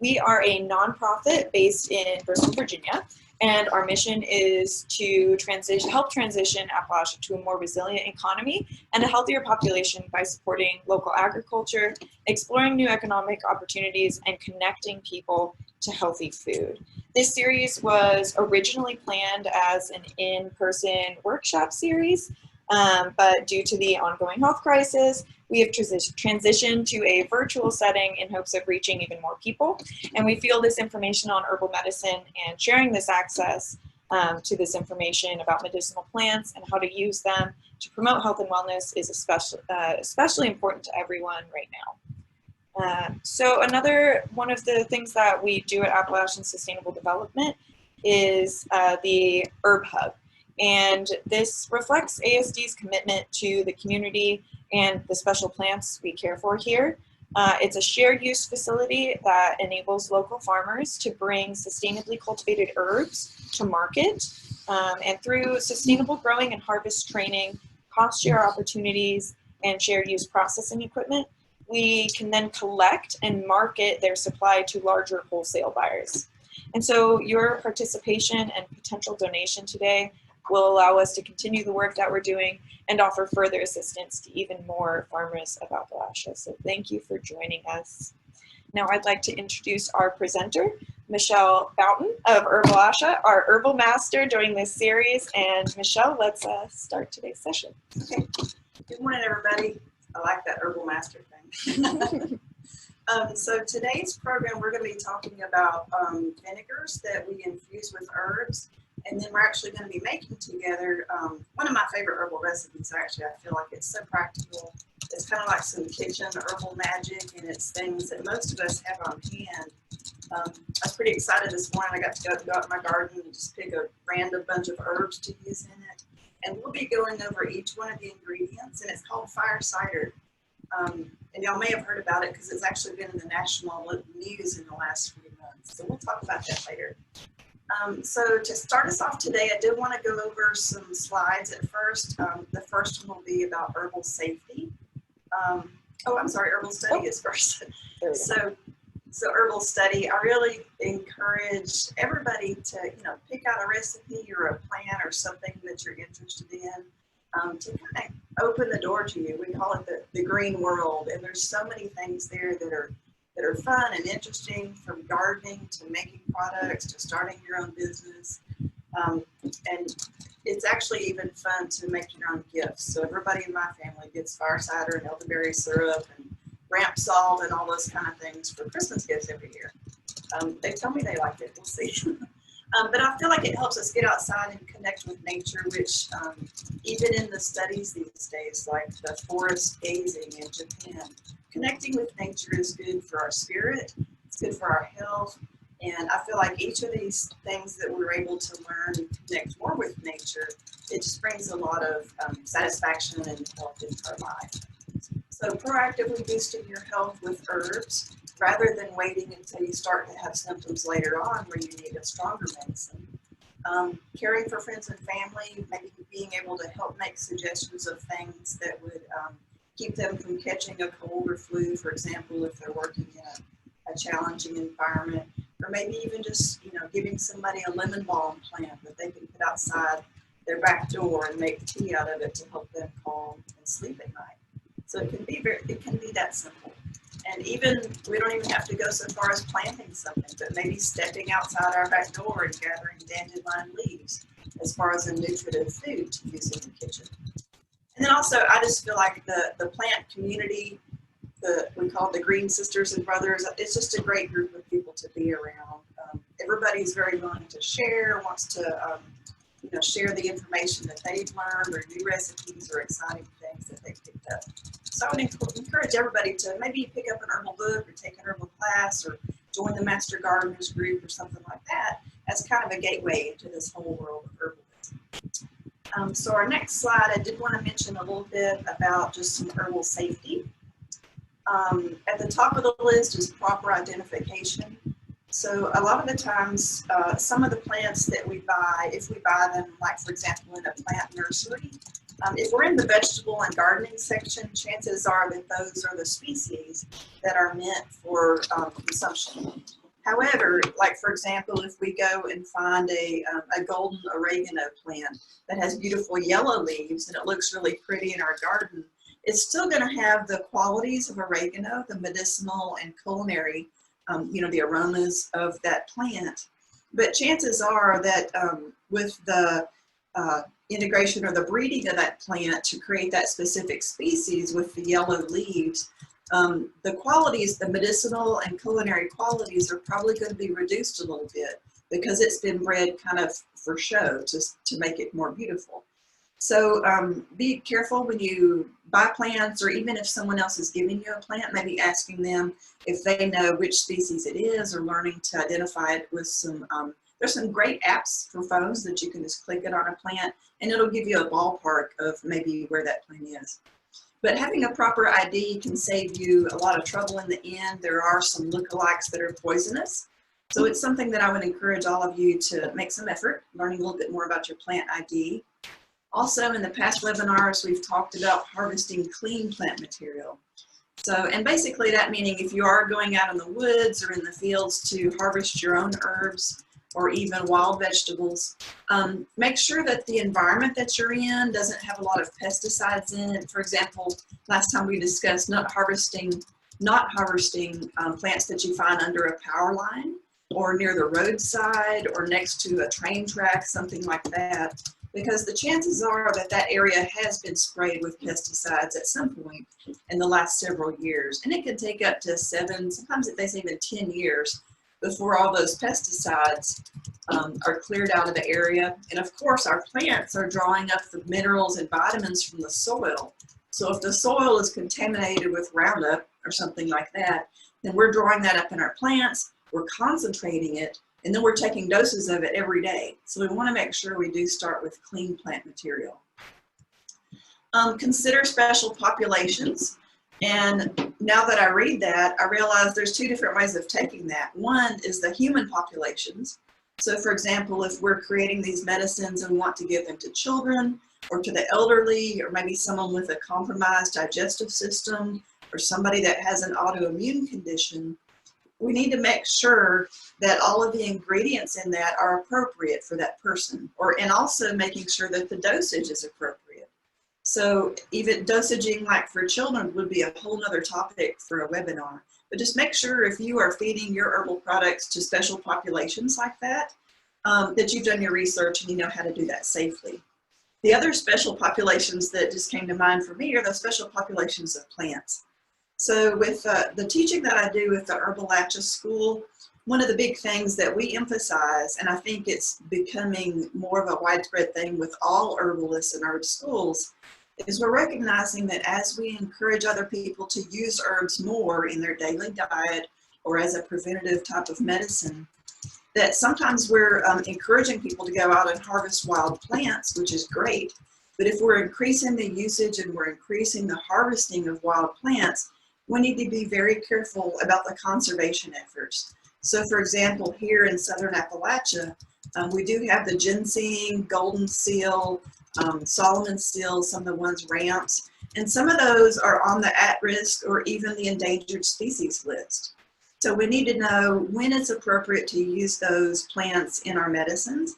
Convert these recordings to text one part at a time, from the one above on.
We are a nonprofit based in Bristol, Virginia, and our mission is to help transition Appalachia to a more resilient economy and a healthier population by supporting local agriculture, exploring new economic opportunities, and connecting people to healthy food. This series was originally planned as an in-person workshop series, but due to the ongoing health crisis, we have transitioned to a virtual setting in hopes of reaching even more people. And we feel this information on herbal medicine and sharing this access to this information about medicinal plants and how to use them to promote health and wellness is especially important to everyone right now. So another one of the things that we do at Appalachian Sustainable Development is the Herb Hub. And this reflects ASD's commitment to the community and the special plants we care for here. It's a shared use facility that enables local farmers to bring sustainably cultivated herbs to market. And through sustainable growing and harvest training, cost share opportunities, and shared use processing equipment, we can then collect and market their supply to larger wholesale buyers. And so your participation and potential donation today will allow us to continue the work that we're doing and offer further assistance to even more farmers of Appalachia. So thank you for joining us. Now I'd like to introduce our presenter, Michelle Bouton of Herbalachia, our herbal master during this series. And Michelle, let's start today's session. Okay. Good morning, everybody. I like that herbal master thing. So today's program, we're going to be talking about vinegars that we infuse with herbs. And then we're actually going to be making together one of my favorite herbal recipes, actually. I feel like it's so practical. It's kind of like some kitchen herbal magic, and it's things that most of us have on hand. I was pretty excited this morning. I got to go out in my garden and just pick a random bunch of herbs to use in it. And we'll be going over each one of the ingredients, and it's called fire cider. And y'all may have heard about it because it's actually been in the national news in the last few months. So we'll talk about that later. So to start us off today, I did want to go over some slides at first. The first one will be about herbal safety. Herbal study is first. So herbal study, I really encourage everybody to, pick out a recipe or a plant or something that you're interested in to kind of open the door to you. We call it the green world, and there's so many things there that are fun and interesting, from gardening to making products to starting your own business. And it's actually even fun to make your own gifts. So everybody in my family gets fire cider and elderberry syrup and ramp salt and all those kind of things for Christmas gifts every year. They tell me they like it. We'll see. But I feel like it helps us get outside and connect with nature, which even in the studies these days, like the forest gazing in Japan, connecting with nature is good for our spirit, it's good for our health, and I feel like each of these things that we're able to learn and connect more with nature, it just brings a lot of satisfaction and health into our life. So proactively boosting your health with herbs, rather than waiting until you start to have symptoms later on where you need a stronger medicine. Caring for friends and family, maybe being able to help make suggestions of things that would keep them from catching a cold or flu, for example, if they're working in a challenging environment, or maybe even just, giving somebody a lemon balm plant that they can put outside their back door and make tea out of it to help them calm and sleep at night. So it can be that simple. And we don't even have to go so far as planting something, but maybe stepping outside our back door and gathering dandelion leaves as far as a nutritive food to use in the kitchen. And then also, I just feel like the plant community, we call it the Green Sisters and Brothers, it's just a great group of people to be around. Everybody's very willing to share, wants to share the information that they've learned, or new recipes or exciting things that they've picked up. So I would encourage everybody to maybe pick up an herbal book or take an herbal class or join the Master Gardeners group or something like that as kind of a gateway into this whole world of herbalism. So our next slide, I did want to mention a little bit about just some herbal safety. At the top of the list is proper identification. So a lot of the times, some of the plants that we buy, if we buy them, like for example in a plant nursery, if we're in the vegetable and gardening section, chances are that those are the species that are meant for consumption. However, like for example, if we go and find a golden oregano plant that has beautiful yellow leaves and it looks really pretty in our garden, it's still going to have the qualities of oregano, the medicinal and culinary, the aromas of that plant. But chances are that with the integration or the breeding of that plant to create that specific species with the yellow leaves, the qualities, the medicinal and culinary qualities are probably going to be reduced a little bit because it's been bred kind of for show to make it more beautiful. So be careful when you buy plants, or even if someone else is giving you a plant, maybe asking them if they know which species it is, or learning to identify it with some, there's some great apps for phones that you can just click it on a plant and it'll give you a ballpark of maybe where that plant is. But having a proper ID can save you a lot of trouble in the end. There are some lookalikes that are poisonous. So it's something that I would encourage all of you to make some effort, learning a little bit more about your plant ID. Also, in the past webinars, we've talked about harvesting clean plant material. So, and basically that meaning if you are going out in the woods or in the fields to harvest your own herbs or even wild vegetables, make sure that the environment that you're in doesn't have a lot of pesticides in it. For example, last time we discussed not harvesting plants that you find under a power line or near the roadside or next to a train track, something like that, because the chances are that that area has been sprayed with pesticides at some point in the last several years. And it can take up to 7, sometimes they say even 10 years before all those pesticides are cleared out of the area. And of course, our plants are drawing up the minerals and vitamins from the soil. So if the soil is contaminated with Roundup or something like that, then we're drawing that up in our plants, we're concentrating it, and then we're taking doses of it every day. So we want to make sure we do start with clean plant material. Consider special populations. And now that I read that, I realize there's 2 different ways of taking that. One is the human populations. So for example, if we're creating these medicines and want to give them to children or to the elderly, or maybe someone with a compromised digestive system or somebody that has an autoimmune condition, we need to make sure that all of the ingredients in that are appropriate for that person, and also making sure that the dosage is appropriate. So even dosaging, like for children, would be a whole nother topic for a webinar. But just make sure if you are feeding your herbal products to special populations like that, that you've done your research and you know how to do that safely. The other special populations that just came to mind for me are the special populations of plants. So with the teaching that I do with the Herbalachia school, one of the big things that we emphasize, and I think it's becoming more of a widespread thing with all herbalists in our schools, is we're recognizing that as we encourage other people to use herbs more in their daily diet or as a preventative type of medicine, that sometimes we're encouraging people to go out and harvest wild plants, which is great. But if we're increasing the usage and we're increasing the harvesting of wild plants, we need to be very careful about the conservation efforts. So for example, here in Southern Appalachia, we do have the ginseng, golden seal, Solomon seal, some of the ones ramps, and some of those are on the at-risk or even the endangered species list. So we need to know when it's appropriate to use those plants in our medicines.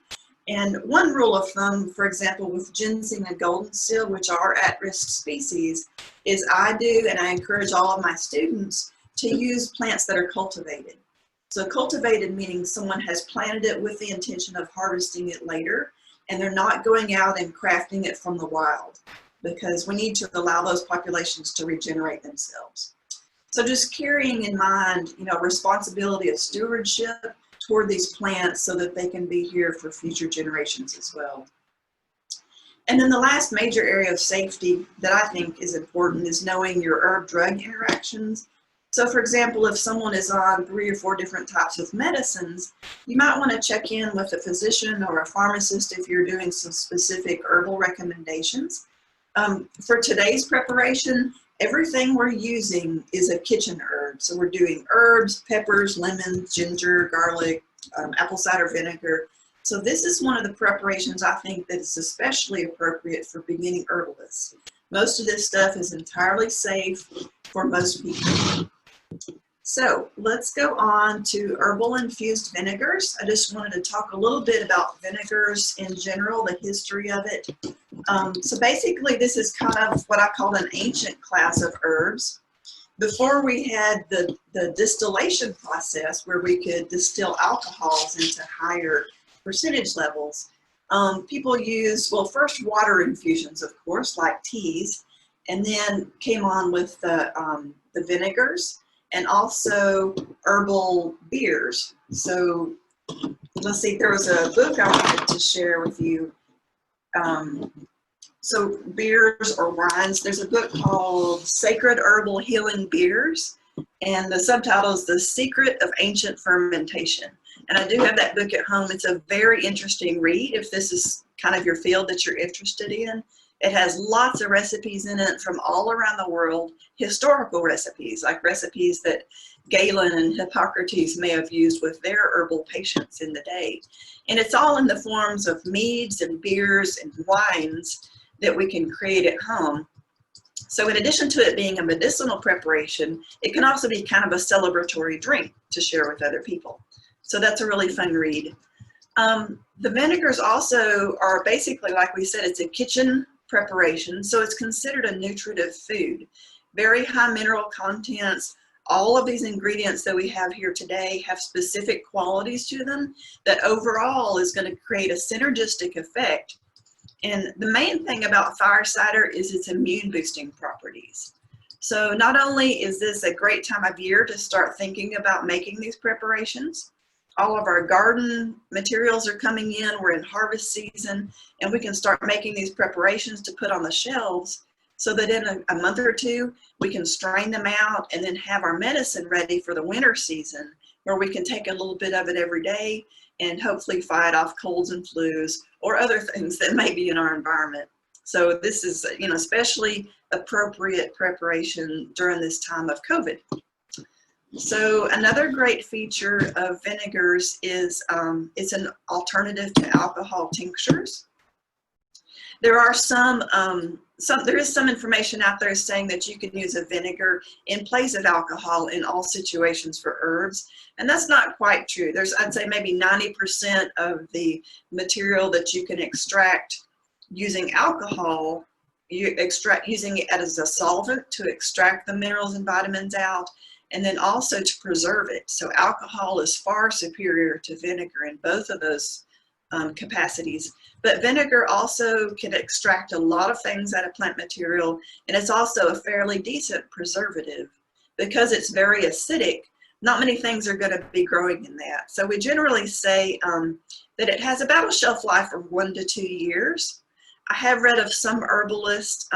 And one rule of thumb, for example, with ginseng and golden seal, which are at-risk species, is I do, and I encourage all of my students to use plants that are cultivated. So cultivated meaning someone has planted it with the intention of harvesting it later, and they're not going out and crafting it from the wild, because we need to allow those populations to regenerate themselves. So just carrying in mind, responsibility of stewardship toward these plants so that they can be here for future generations as well. And then the last major area of safety that I think is important is knowing your herb-drug interactions. So for example, if someone is on 3 or 4 different types of medicines, you might want to check in with a physician or a pharmacist if you're doing some specific herbal recommendations. For today's preparation, everything we're using is a kitchen herb. So we're doing herbs, peppers, lemons, ginger, garlic, apple cider vinegar. So this is one of the preparations I think that is especially appropriate for beginning herbalists. Most of this stuff is entirely safe for most people. So let's go on to herbal infused vinegars. I just wanted to talk a little bit about vinegars in general, the history of it. So basically this is kind of what I call an ancient class of herbs. Before we had the distillation process where we could distill alcohols into higher percentage levels, people used, well, first water infusions, of course, like teas, and then came on with the vinegars and also herbal beers. So let's see, there was a book I wanted to share with you. So beers or wines, there's a book called Sacred Herbal Healing Beers, and the subtitle is The Secret of Ancient Fermentation. And I do have that book at home. It's a very interesting read if this is kind of your field that you're interested in. It has lots of recipes in it from all around the world, historical recipes, like recipes that Galen and Hippocrates may have used with their herbal patients in the day. And it's all in the forms of meads and beers and wines that we can create at home. So in addition to it being a medicinal preparation, it can also be kind of a celebratory drink to share with other people. So that's a really fun read. The vinegars also are basically, like we said, it's a kitchen preparation, so it's considered a nutritive food. Very high mineral contents. All of these ingredients that we have here today have specific qualities to them that overall is going to create a synergistic effect. And the main thing about fire cider is its immune boosting properties. So not only is this a great time of year to start thinking about making these preparations, all of our garden materials are coming in, we're in harvest season, and we can start making these preparations to put on the shelves so that in a month or two, we can strain them out and then have our medicine ready for the winter season, where we can take a little bit of it every day and hopefully fight off colds and flus or other things that may be in our environment. So this is, especially appropriate preparation during this time of COVID. So another great feature of vinegars is it's an alternative to alcohol tinctures. There are there is some information out there saying that you can use a vinegar in place of alcohol in all situations for herbs, and that's not quite true. There's, I'd say, maybe 90% of the material that you can extract using alcohol, you extract using it as a solvent to extract the minerals and vitamins out, and then also to preserve it. So alcohol is far superior to vinegar in both of those capacities. But vinegar also can extract a lot of things out of plant material, and it's also a fairly decent preservative. Because it's very acidic, not many things are going to be growing in that. So we generally say that it has about a shelf life of 1 to 2 years. I have read of some herbalists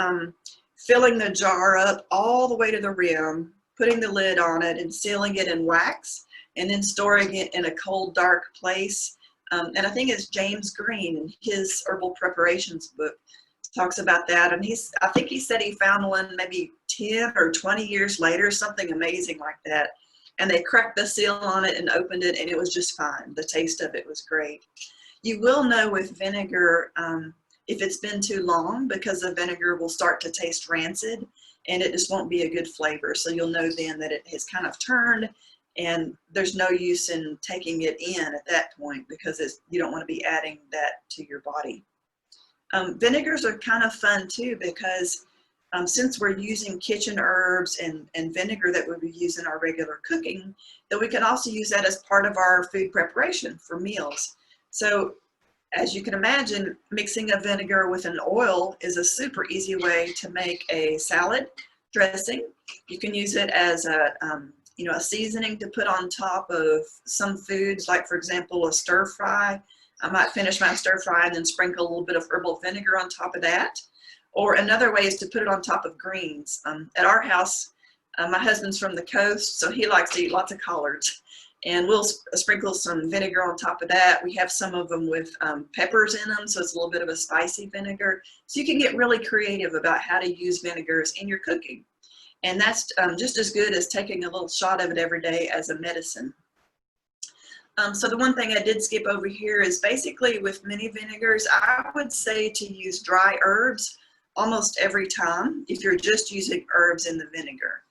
filling the jar up all the way to the rim, putting the lid on it and sealing it in wax, and then storing it in a cold, dark place. And I think it's James Green in his Herbal Preparations book talks about that. And I think he said he found one maybe 10 or 20 years later, something amazing like that. And they cracked the seal on it and opened it, and it was just fine. The taste of it was great. You will know with vinegar if it's been too long, because the vinegar will start to taste rancid and it just won't be a good flavor. So you'll know then that it has kind of turned, and there's no use in taking it in at that point, because you don't want to be adding that to your body. Vinegars are kind of fun too, because since we're using kitchen herbs and vinegar that we would use in our regular cooking, that we can also use that as part of our food preparation for meals. So as you can imagine, mixing a vinegar with an oil is a super easy way to make a salad dressing. You can use it as a seasoning to put on top of some foods, like for example, a stir fry. I might finish my stir fry and then sprinkle a little bit of herbal vinegar on top of that. Or another way is to put it on top of greens. At our house, my husband's from the coast, so he likes to eat lots of collards. And we'll sprinkle some vinegar on top of that. We have some of them with peppers in them, so it's a little bit of a spicy vinegar. So you can get really creative about how to use vinegars in your cooking. And that's just as good as taking a little shot of it every day as a medicine. So the one thing I did skip over here is basically with many vinegars, I would say to use dry herbs almost every time if you're just using herbs in the vinegar.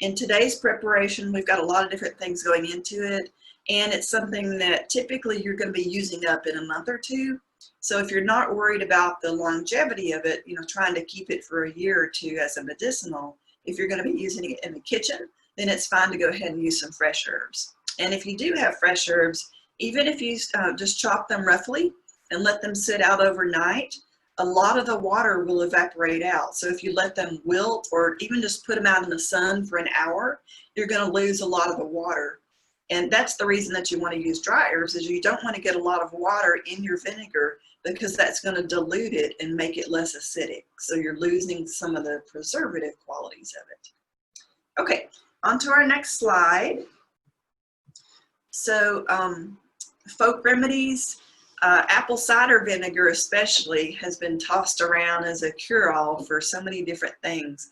In today's preparation, we've got a lot of different things going into it, and it's something that typically you're going to be using up in a month or two. So if you're not worried about the longevity of it, trying to keep it for a year or two as a medicinal, if you're going to be using it in the kitchen, then it's fine to go ahead and use some fresh herbs. And if you do have fresh herbs, even if you just chop them roughly and let them sit out overnight, a lot of the water will evaporate out. So if you let them wilt or even just put them out in the sun for an hour, you're going to lose a lot of the water. And that's the reason that you want to use dry herbs, is you don't want to get a lot of water in your vinegar, because that's going to dilute it and make it less acidic. So you're losing some of the preservative qualities of it. Okay, on to our next slide. So folk remedies, apple cider vinegar especially has been tossed around as a cure-all for so many different things.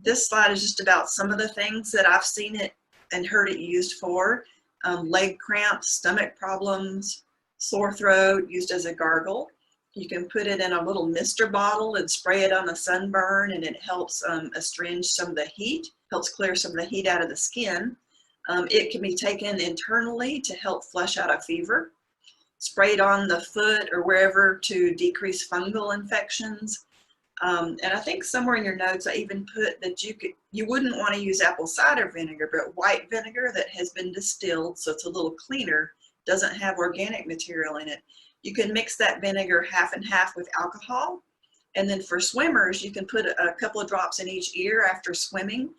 This slide is just about some of the things that I've seen it and heard it used for. Leg cramps, stomach problems, sore throat, used as a gargle. You can put it in a little mister bottle and spray it on a sunburn, and it helps astringe some of the heat, helps clear some of the heat out of the skin. It can be taken internally to help flush out a fever, sprayed on the foot or wherever to decrease fungal infections. And I think somewhere in your notes I even put that you wouldn't want to use apple cider vinegar, but white vinegar that has been distilled, so it's a little cleaner, doesn't have organic material in it. You can mix that vinegar half and half with alcohol. And then for swimmers, you can put a couple of drops in each ear after swimming.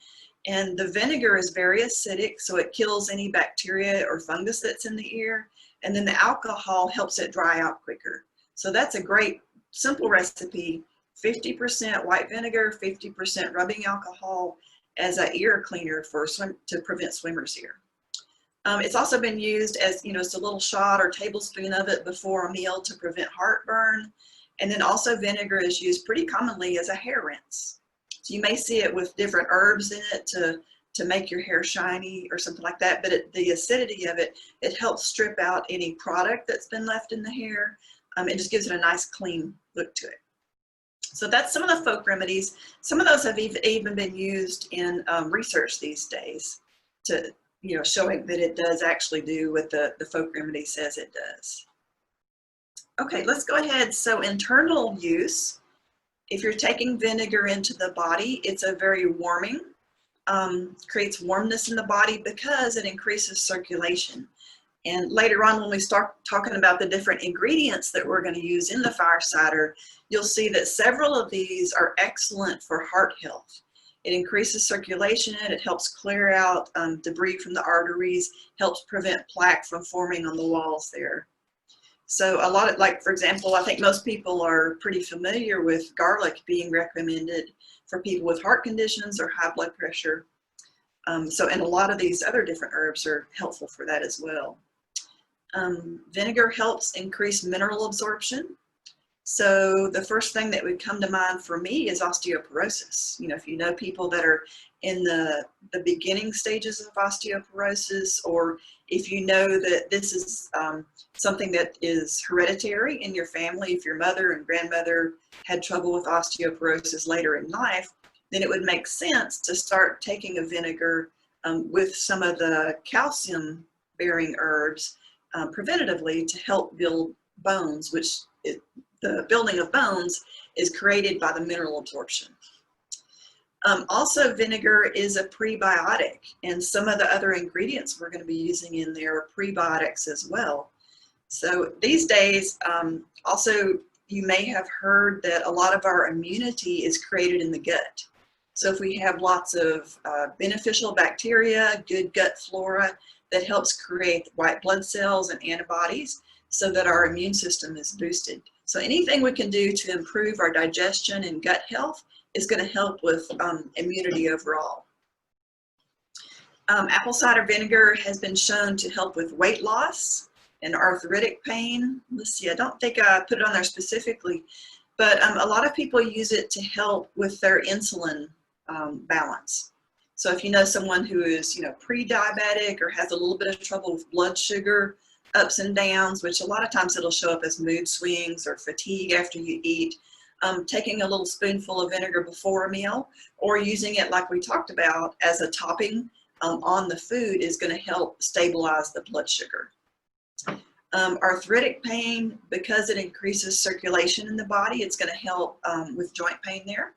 And the vinegar is very acidic, so it kills any bacteria or fungus that's in the ear. And then the alcohol helps it dry out quicker. So that's a great simple recipe. 50% white vinegar, 50% rubbing alcohol as an ear cleaner to prevent swimmer's ear. It's also been used as, just a little shot or tablespoon of it before a meal to prevent heartburn. And then also vinegar is used pretty commonly as a hair rinse. So you may see it with different herbs in it to make your hair shiny or something like that. But the acidity of it, it helps strip out any product that's been left in the hair. It just gives it a nice clean look to it. So that's some of the folk remedies. Some of those have even been used in research these days to, showing that it does actually do what the folk remedy says it does. Okay, let's go ahead. So internal use, if you're taking vinegar into the body, it's a very warming, creates warmness in the body because it increases circulation. And later on, when we start talking about the different ingredients that we're going to use in the fire cider, you'll see that several of these are excellent for heart health. It increases circulation, it helps clear out debris from the arteries, helps prevent plaque from forming on the walls there. So a lot of, like, for example, I think most people are pretty familiar with garlic being recommended for people with heart conditions or high blood pressure. And a lot of these other different herbs are helpful for that as well. Vinegar helps increase mineral absorption. So the first thing that would come to mind for me is osteoporosis. If you know people that are in the beginning stages of osteoporosis, or if you know that this is something that is hereditary in your family, if your mother and grandmother had trouble with osteoporosis later in life, then it would make sense to start taking a vinegar with some of the calcium-bearing herbs preventatively to help build bones, which the building of bones is created by the mineral absorption. Also, vinegar is a prebiotic, and some of the other ingredients we're going to be using in there are prebiotics as well. So these days, also, you may have heard that a lot of our immunity is created in the gut. So if we have lots of beneficial bacteria, good gut flora, that helps create white blood cells and antibodies so that our immune system is boosted. So anything we can do to improve our digestion and gut health is going to help with immunity overall. Apple cider vinegar has been shown to help with weight loss and arthritic pain. Let's see, I don't think I put it on there specifically, but a lot of people use it to help with their insulin balance. So if you know someone who is, pre-diabetic or has a little bit of trouble with blood sugar ups and downs, which a lot of times it'll show up as mood swings or fatigue after you eat, taking a little spoonful of vinegar before a meal, or using it like we talked about as a topping on the food is going to help stabilize the blood sugar. Arthritic pain, because it increases circulation in the body, it's going to help with joint pain there.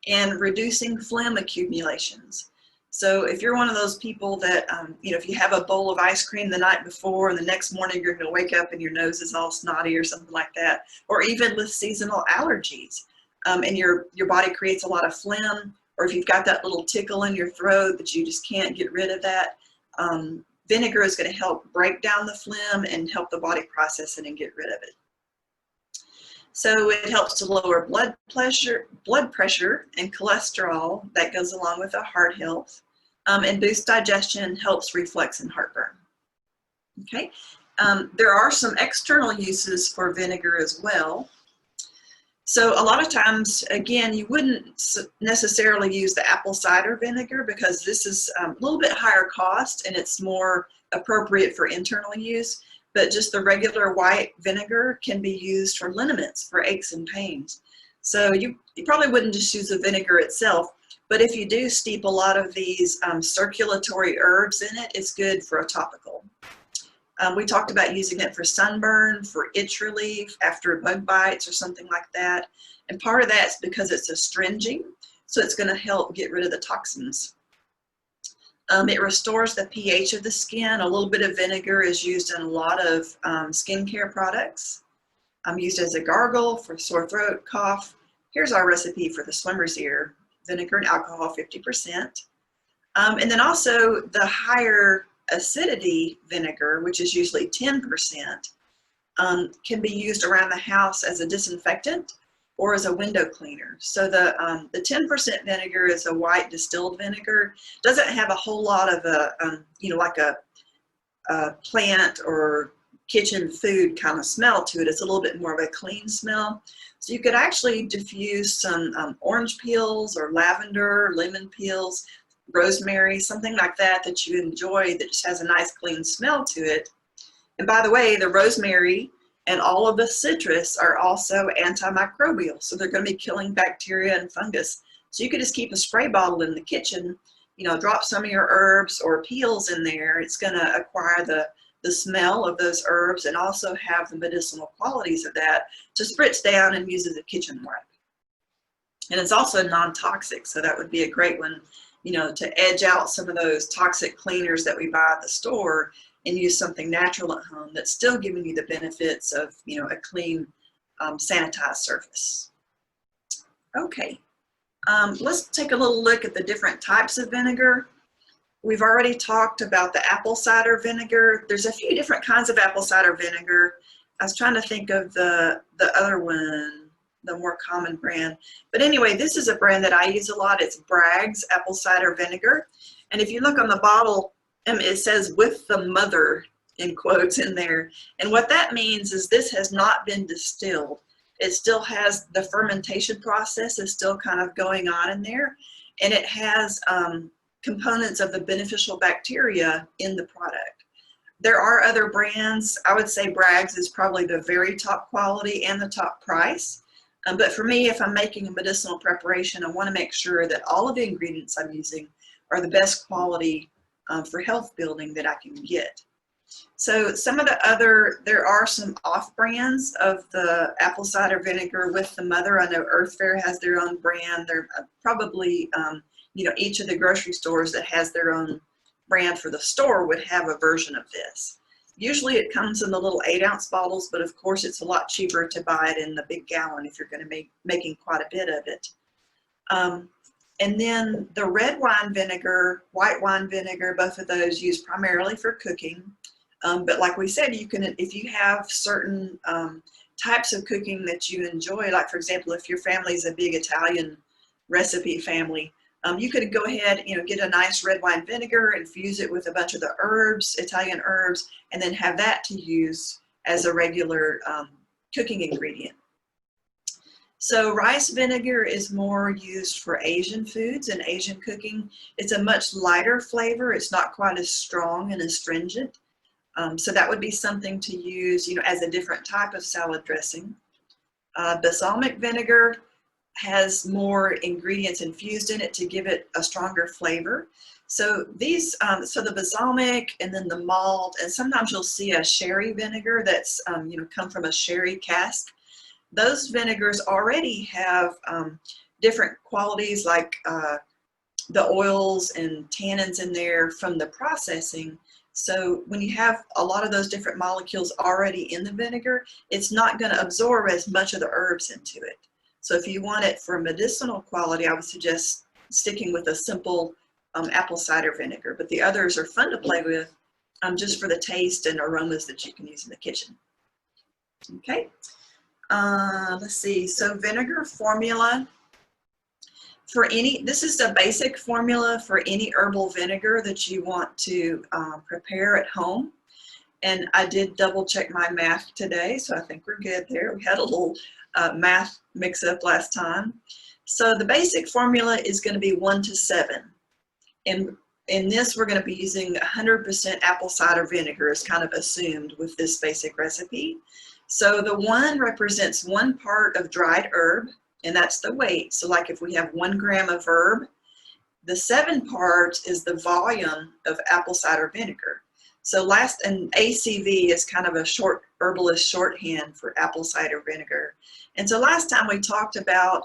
And reducing phlegm accumulations. So if you're one of those people that, if you have a bowl of ice cream the night before and the next morning you're going to wake up and your nose is all snotty or something like that, or even with seasonal allergies, and your body creates a lot of phlegm, or if you've got that little tickle in your throat but you just can't get rid of that, vinegar is going to help break down the phlegm and help the body process it and get rid of it. So it helps to lower blood pressure and cholesterol. That goes along with the heart health, and boosts digestion, helps reflux and heartburn. Okay, there are some external uses for vinegar as well. So a lot of times, again, you wouldn't necessarily use the apple cider vinegar because this is a little bit higher cost and it's more appropriate for internal use. But just the regular white vinegar can be used for liniments, for aches and pains. So you probably wouldn't just use the vinegar itself, but if you do steep a lot of these circulatory herbs in it, it's good for a topical. We talked about using it for sunburn, for itch relief, after bug bites or something like that. And part of that's because it's astringent, so it's going to help get rid of the toxins. It restores the pH of the skin. A little bit of vinegar is used in a lot of skincare products. Used as a gargle for sore throat, cough. Here's our recipe for the swimmer's ear. Vinegar and alcohol, 50%. And then also the higher acidity vinegar, which is usually 10%, can be used around the house as a disinfectant or as a window cleaner. So the 10% vinegar is a white distilled vinegar. Doesn't have a whole lot of like a plant or kitchen food kind of smell to it. It's a little bit more of a clean smell. So you could actually diffuse some orange peels or lavender, lemon peels, rosemary, something like that that you enjoy that just has a nice clean smell to it. And by the way, the rosemary and all of the citrus are also antimicrobial. So they're going to be killing bacteria and fungus. So you could just keep a spray bottle in the kitchen, drop some of your herbs or peels in there. It's going to acquire the smell of those herbs and also have the medicinal qualities of that to spritz down and use as a kitchen wipe. And it's also non-toxic, so that would be a great one, to edge out some of those toxic cleaners that we buy at the store and use something natural at home that's still giving you the benefits of, a clean, sanitized surface. Okay, let's take a little look at the different types of vinegar. We've already talked about the apple cider vinegar. There's a few different kinds of apple cider vinegar. I was trying to think of the other one, the more common brand. But anyway, this is a brand that I use a lot. It's Bragg's apple cider vinegar. And if you look on the bottle, it says "with the mother" in quotes in there. And what that means is this has not been distilled. It still has the fermentation process is still kind of going on in there. And it has components of the beneficial bacteria in the product. There are other brands. I would say Bragg's is probably the very top quality and the top price. But for me, if I'm making a medicinal preparation, I want to make sure that all of the ingredients I'm using are the best quality for health building that I can get. So some of there are some off brands of the apple cider vinegar with the mother. I know Earth Fare has their own brand. They're probably, each of the grocery stores that has their own brand for the store would have a version of this. Usually it comes in the little 8-ounce bottles, but of course it's a lot cheaper to buy it in the big gallon if you're going to be making quite a bit of it. And then the red wine vinegar, white wine vinegar, both of those used primarily for cooking. But like we said, you can, if you have certain types of cooking that you enjoy, like for example, if your family is a big Italian recipe family, you could go ahead, get a nice red wine vinegar, infuse it with a bunch of the herbs, Italian herbs, and then have that to use as a regular cooking ingredient. So rice vinegar is more used for Asian foods and Asian cooking. It's a much lighter flavor. It's not quite as strong and astringent. So that would be something to use, as a different type of salad dressing. Balsamic vinegar has more ingredients infused in it to give it a stronger flavor. So these, so the balsamic and then the malt, and sometimes you'll see a sherry vinegar that's, come from a sherry cask. Those vinegars already have different qualities like the oils and tannins in there from the processing. So when you have a lot of those different molecules already in the vinegar, it's not going to absorb as much of the herbs into it. So if you want it for medicinal quality, I would suggest sticking with a simple apple cider vinegar. But the others are fun to play with just for the taste and aromas that you can use in the kitchen. Okay, let's see. So vinegar formula. This is the basic formula for any herbal vinegar that you want to prepare at home. And I did double check my math today, so I think we're good there. We had a little math mix up last time. So the basic formula is going to be 1 to 7. And in this, we're going to be using 100% apple cider vinegar is kind of assumed with this basic recipe. So the 1 represents 1 part of dried herb, and that's the weight. So like if we have 1 gram of herb, the 7 part is the volume of apple cider vinegar. So and ACV is kind of a herbalist shorthand for apple cider vinegar. And so last time we talked about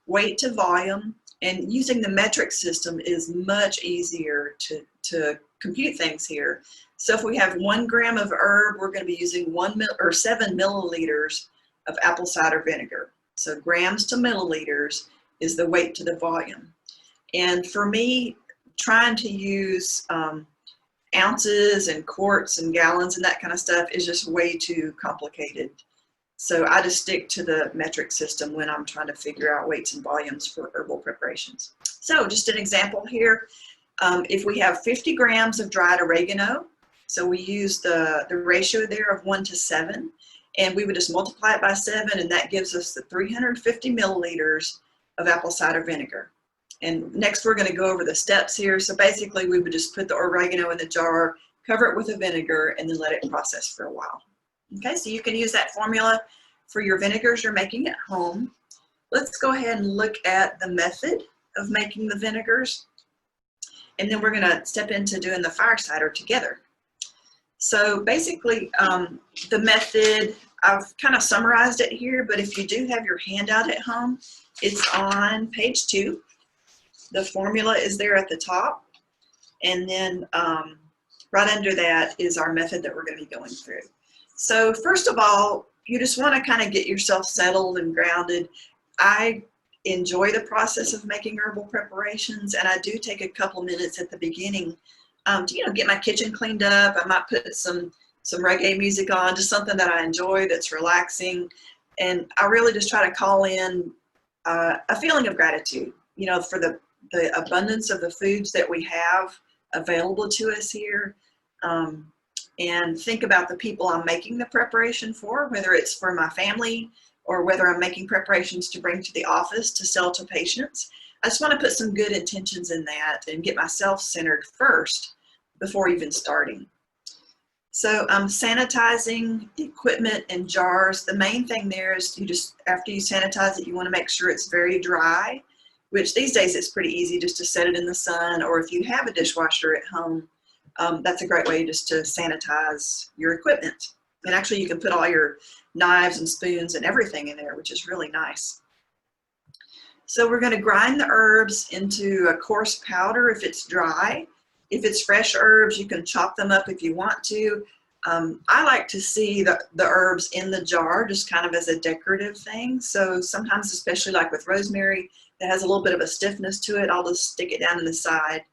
weight to volume, and using the metric system is much easier to compute things here. So if we have 1 gram of herb, we're going to be using 7 milliliters of apple cider vinegar. So grams to milliliters is the weight to the volume. And for me, trying to use ounces and quarts and gallons and that kind of stuff is just way too complicated. So I just stick to the metric system when I'm trying to figure out weights and volumes for herbal preparations. So just an example here, if we have 50 grams of dried oregano, so we use the ratio there of 1 to 7, and we would just multiply it by 7, and that gives us the 350 milliliters of apple cider vinegar. And next we're going to go over the steps here. So basically we would just put the oregano in the jar, cover it with a vinegar, and then let it process for a while. Okay, so you can use that formula for your vinegars you're making at home. Let's go ahead and look at the method of making the vinegars, and then we're going to step into doing the fire cider together. So basically the method, I've kind of summarized it here, but if you do have your handout at home, it's on page 2. The formula is there at the top, and then right under that is our method that we're going to be going through. So first of all, you just want to kind of get yourself settled and grounded. I enjoy the process of making herbal preparations, and I do take a couple minutes at the beginning to get my kitchen cleaned up. I might put some reggae music on, just something that I enjoy that's relaxing, and I really just try to call in a feeling of gratitude, for the abundance of the foods that we have available to us here. And think about the people I'm making the preparation for, whether it's for my family or whether I'm making preparations to bring to the office to sell to patients. I just want to put some good intentions in that and get myself centered first before even starting. So I'm sanitizing equipment and jars. The main thing there is after you sanitize it, you want to make sure it's very dry, which these days it's pretty easy just to set it in the sun, or if you have a dishwasher at home, that's a great way just to sanitize your equipment. And actually you can put all your knives and spoons and everything in there, which is really nice. So we're going to grind the herbs into a coarse powder if it's dry. If it's fresh herbs, you can chop them up if you want to. I like to see the herbs in the jar just kind of as a decorative thing. So sometimes, especially like with rosemary that has a little bit of a stiffness to it, I'll just stick it down in the side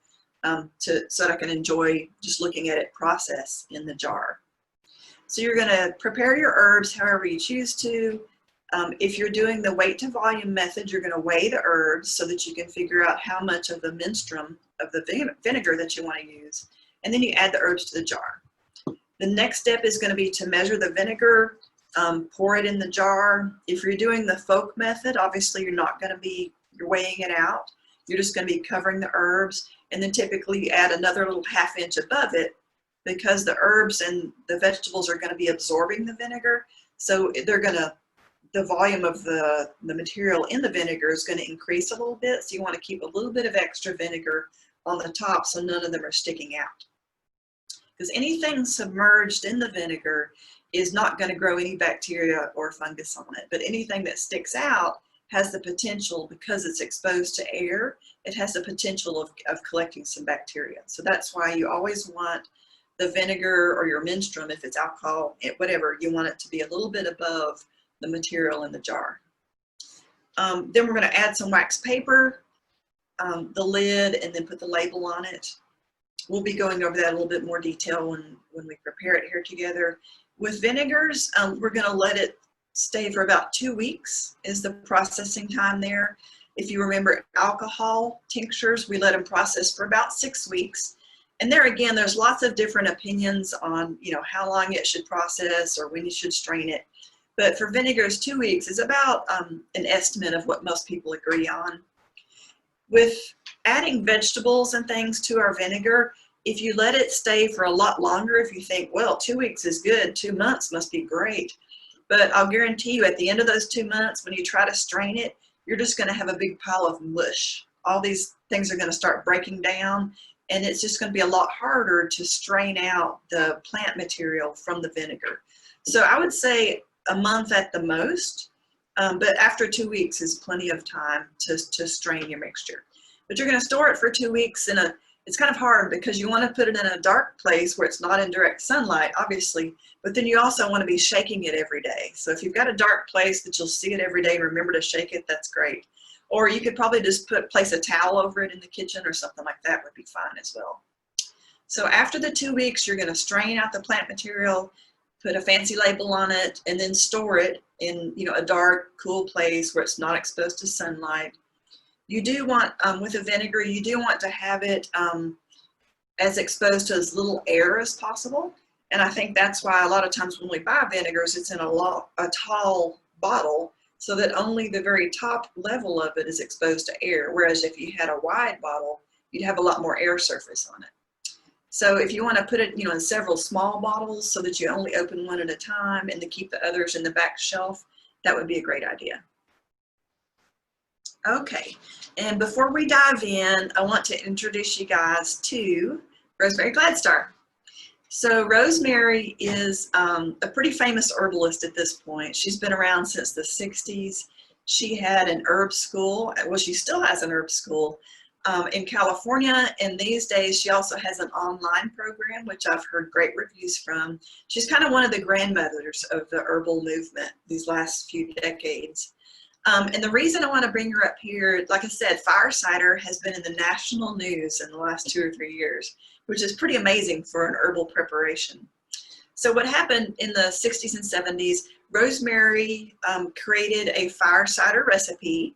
so that I can enjoy just looking at it process in the jar. So you're going to prepare your herbs however you choose to. If you're doing the weight to volume method, you're going to weigh the herbs so that you can figure out how much of the menstruum of the vinegar that you want to use. And then you add the herbs to the jar. The next step is going to be to measure the vinegar, pour it in the jar. If you're doing the folk method, obviously you're not going to be weighing it out. You're just going to be covering the herbs, and then typically you add another little ½ inch above it because the herbs and the vegetables are going to be absorbing the vinegar. So they're going to the volume of the material in the vinegar is going to increase a little bit. So you want to keep a little bit of extra vinegar on the top so none of them are sticking out. Because anything submerged in the vinegar is not going to grow any bacteria or fungus on it. But anything that sticks out has the potential, because it's exposed to air, it has the potential of collecting some bacteria. So that's why you always want the vinegar or your menstruum, if it's alcohol, whatever, you want it to be a little bit above the material in the jar. Then we're going to add some wax paper, the lid, and then put the label on it. We'll be going over that in a little bit more detail when we prepare it here together. With vinegars, we're going to let it stay for about 2 weeks is the processing time there. If you remember alcohol tinctures, we let them process for about 6 weeks. And there again, there's lots of different opinions on, you know, how long it should process or when you should strain it. But for vinegars, 2 weeks is about an estimate of what most people agree on. With adding vegetables and things to our vinegar, if you let it stay for a lot longer, if you think, well, 2 weeks is good, 2 months must be great. But I'll guarantee you at the end of those 2 months, when you try to strain it, you're just going to have a big pile of mush. All these things are going to start breaking down, and it's just going to be a lot harder to strain out the plant material from the vinegar. So I would say a month at the most, but after 2 weeks is plenty of time to strain your mixture. But you're going to store it for 2 weeks in it's kind of hard because you want to put it in a dark place where it's not in direct sunlight, obviously, but then you also want to be shaking it every day. So if you've got a dark place that you'll see it every day and remember to shake it, that's great. Or you could probably just place a towel over it in the kitchen or something like that would be fine as well. So after the 2 weeks, you're going to strain out the plant material, put a fancy label on it, and then store it in, you know, a dark, cool place where it's not exposed to sunlight. You do want, with a vinegar, you do want to have it as exposed to as little air as possible. And I think that's why a lot of times when we buy vinegars, it's in a tall bottle so that only the very top level of it is exposed to air. Whereas if you had a wide bottle, you'd have a lot more air surface on it. So if you want to put it, you know, in several small bottles so that you only open one at a time and to keep the others in the back shelf, that would be a great idea. Okay, and before we dive in, I want to introduce you guys to Rosemary Gladstar. So Rosemary is a pretty famous herbalist at this point. She's been around since the 60s. She had an herb school, well, she still has an herb school in California, and these days she also has an online program, which I've heard great reviews from. She's kind of one of the grandmothers of the herbal movement these last few decades. And the reason I want to bring her up here, like I said, fire cider has been in the national news in the last 2 or 3 years, which is pretty amazing for an herbal preparation. So what happened in the 60s and 70s, Rosemary created a fire cider recipe.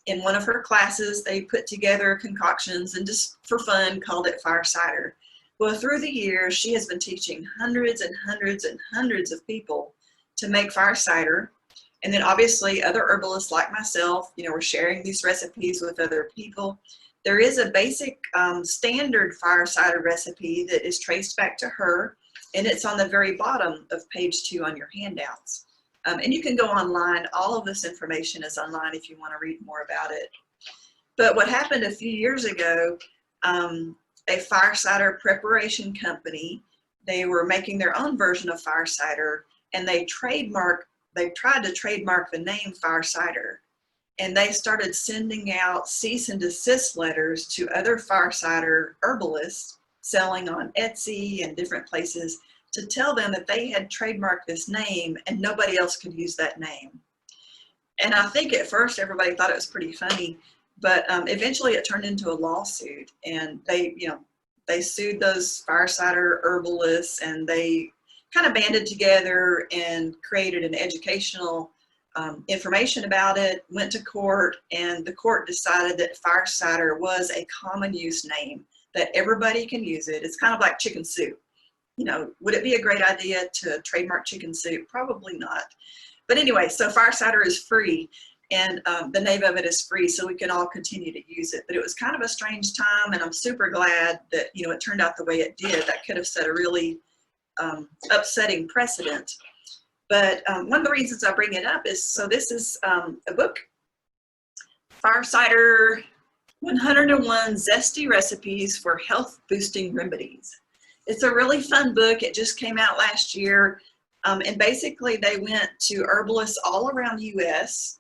In one of her classes, they put together concoctions and just for fun called it fire cider. Well, through the years, she has been teaching hundreds and hundreds and hundreds of people to make fire cider. And then obviously other herbalists like myself, you know, we're sharing these recipes with other people. There is a basic standard fire cider recipe that is traced back to her, and it's on the very bottom of page 2 on your handouts. And you can go online. All of this information is online if you want to read more about it. But what happened a few years ago, a fire cider preparation company, they were making their own version of fire cider, and they tried to trademark the name fire cider, and they started sending out cease and desist letters to other fire cider herbalists selling on Etsy and different places to tell them that they had trademarked this name and nobody else could use that name. And I think at first everybody thought it was pretty funny, but eventually it turned into a lawsuit, and they sued those fire cider herbalists, and they kind of banded together and created an educational information about it, went to court, and the court decided that fire cider was a common use name, that everybody can use it. It's kind of like chicken soup. You know, would it be a great idea to trademark chicken soup? Probably not. But anyway, so fire cider is free, and the name of it is free, so we can all continue to use it. But it was kind of a strange time, and I'm super glad that, you know, it turned out the way it did. That could have set a really upsetting precedent. But one of the reasons I bring it up is, so this is a book, Fire Cider 101 Zesty Recipes for Health Boosting Remedies. It's a really fun book. It just came out last year. And basically they went to herbalists all around the US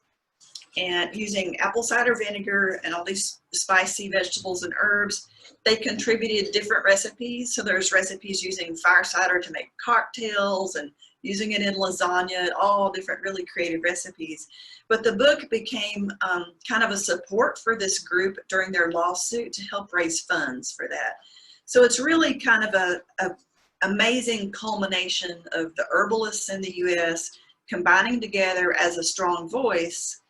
and using apple cider vinegar and all these spicy vegetables and herbs, they contributed different recipes. So there's recipes using fire cider to make cocktails and using it in lasagna, all different really creative recipes. But the book became kind of a support for this group during their lawsuit to help raise funds for that. So it's really kind of a amazing culmination of the herbalists in the US combining together as a strong voice,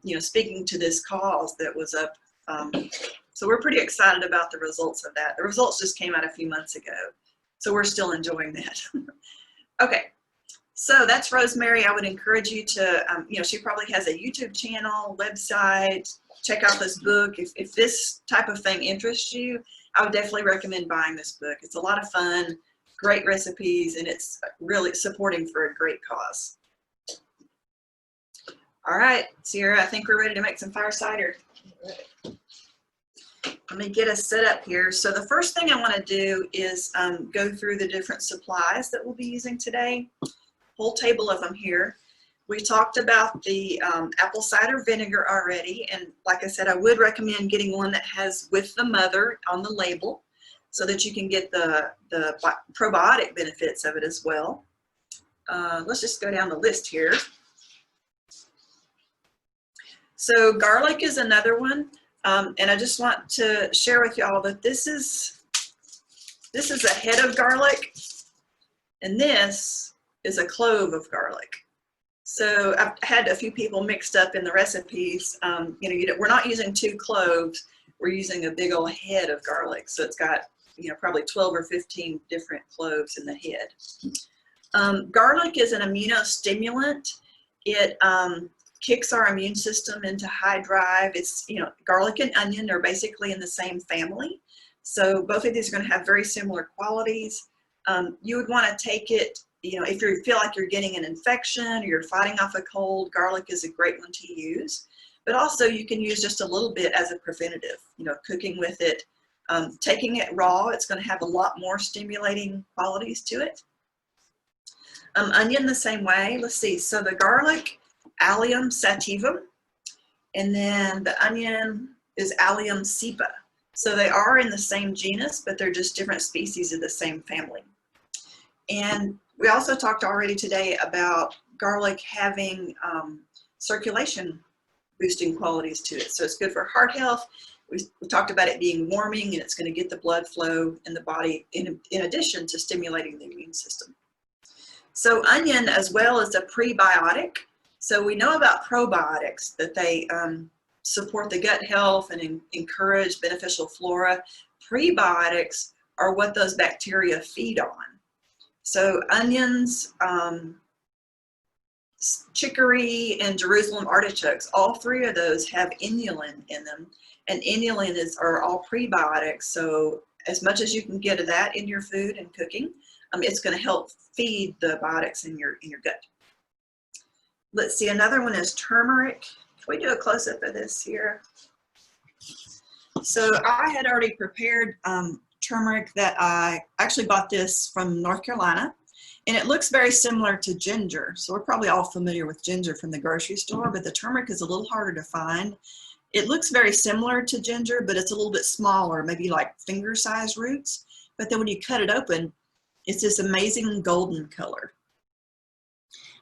you know, speaking to this cause that was up. So we're pretty excited about the results of that. The results just came out a few months ago, so we're still enjoying that. Okay, so that's Rosemary. I would encourage you to, you know, she probably has a YouTube channel, website. Check out this book. If this type of thing interests you, I would definitely recommend buying this book. It's a lot of fun, great recipes, and it's really supporting for a great cause. All right, Sierra, I think we're ready to make some fire cider. Let me get us set up here. So the first thing I want to do is go through the different supplies that we'll be using today. Whole table of them here. We talked about the apple cider vinegar already, and like I said, I would recommend getting one that has with the mother on the label so that you can get the probiotic benefits of it as well. Let's just go down the list here. So garlic is another one, and I just want to share with y'all that this is a head of garlic, and this is a clove of garlic. So I've had a few people mixed up in the recipes. You know, we're not using 2 cloves, we're using a big old head of garlic. So it's got, you know, probably 12 or 15 different cloves in the head. Garlic is an immunostimulant. It kicks our immune system into high drive. It's, you know, garlic and onion are basically in the same family. So both of these are going to have very similar qualities. You would want to take it, you know, if you feel like you're getting an infection or you're fighting off a cold, garlic is a great one to use. But also you can use just a little bit as a preventative, you know, cooking with it. Taking it raw, it's going to have a lot more stimulating qualities to it. Onion the same way. Let's see. So the garlic, Allium sativum, and then the onion is Allium cepa. So they are in the same genus, but they're just different species of the same family. And we also talked already today about garlic having circulation boosting qualities to it. So it's good for heart health. We talked about it being warming, and it's going to get the blood flow in the body in addition to stimulating the immune system. So onion as well is a prebiotic. So we know about probiotics, that they support the gut health and encourage beneficial flora. Prebiotics are what those bacteria feed on. So onions, chicory, and Jerusalem artichokes, all 3 of those have inulin in them. And inulin are all prebiotics. So as much as you can get of that in your food and cooking, it's going to help feed the biotics in your gut. Let's see, another one is turmeric. Can we do a close-up of this here? So I had already prepared turmeric that I actually bought this from North Carolina, and it looks very similar to ginger. So we're probably all familiar with ginger from the grocery store, but the turmeric is a little harder to find. It looks very similar to ginger, but it's a little bit smaller, maybe like finger-sized roots. But then when you cut it open, it's this amazing golden color.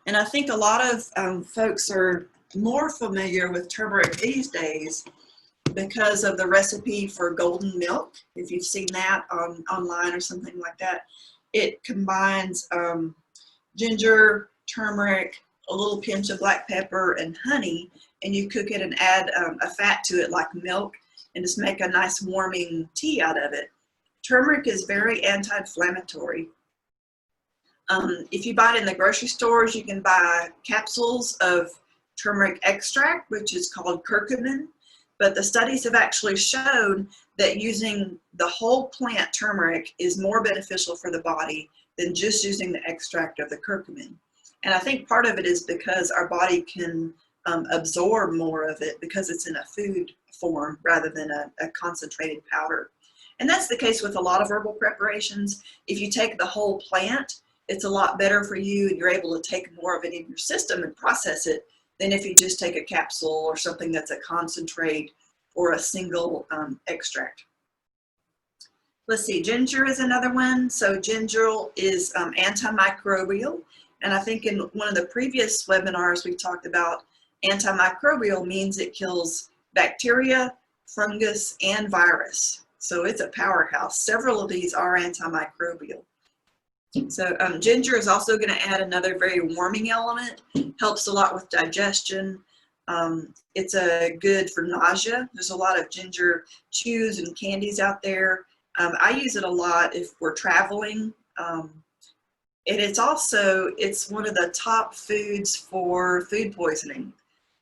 And I think a lot of folks are more familiar with turmeric these days because of the recipe for golden milk. If you've seen that online or something like that, it combines ginger, turmeric, a little pinch of black pepper, and honey, and you cook it and add a fat to it like milk and just make a nice warming tea out of it. Turmeric is very anti-inflammatory. If you buy it in the grocery stores, you can buy capsules of turmeric extract, which is called curcumin. But the studies have actually shown that using the whole plant turmeric is more beneficial for the body than just using the extract of the curcumin. And I think part of it is because our body can absorb more of it because it's in a food form rather than a concentrated powder. And that's the case with a lot of herbal preparations. If you take the whole plant, it's a lot better for you and you're able to take more of it in your system and process it than if you just take a capsule or something that's a concentrate or a single extract. Let's see, ginger is another one. So ginger is antimicrobial. And I think in one of the previous webinars we talked about antimicrobial means it kills bacteria, fungus, and virus. So it's a powerhouse. Several of these are antimicrobial. So ginger is also going to add another very warming element. Helps a lot with digestion. It's good for nausea. There's a lot of ginger chews and candies out there. I use it a lot if we're traveling. And it's one of the top foods for food poisoning.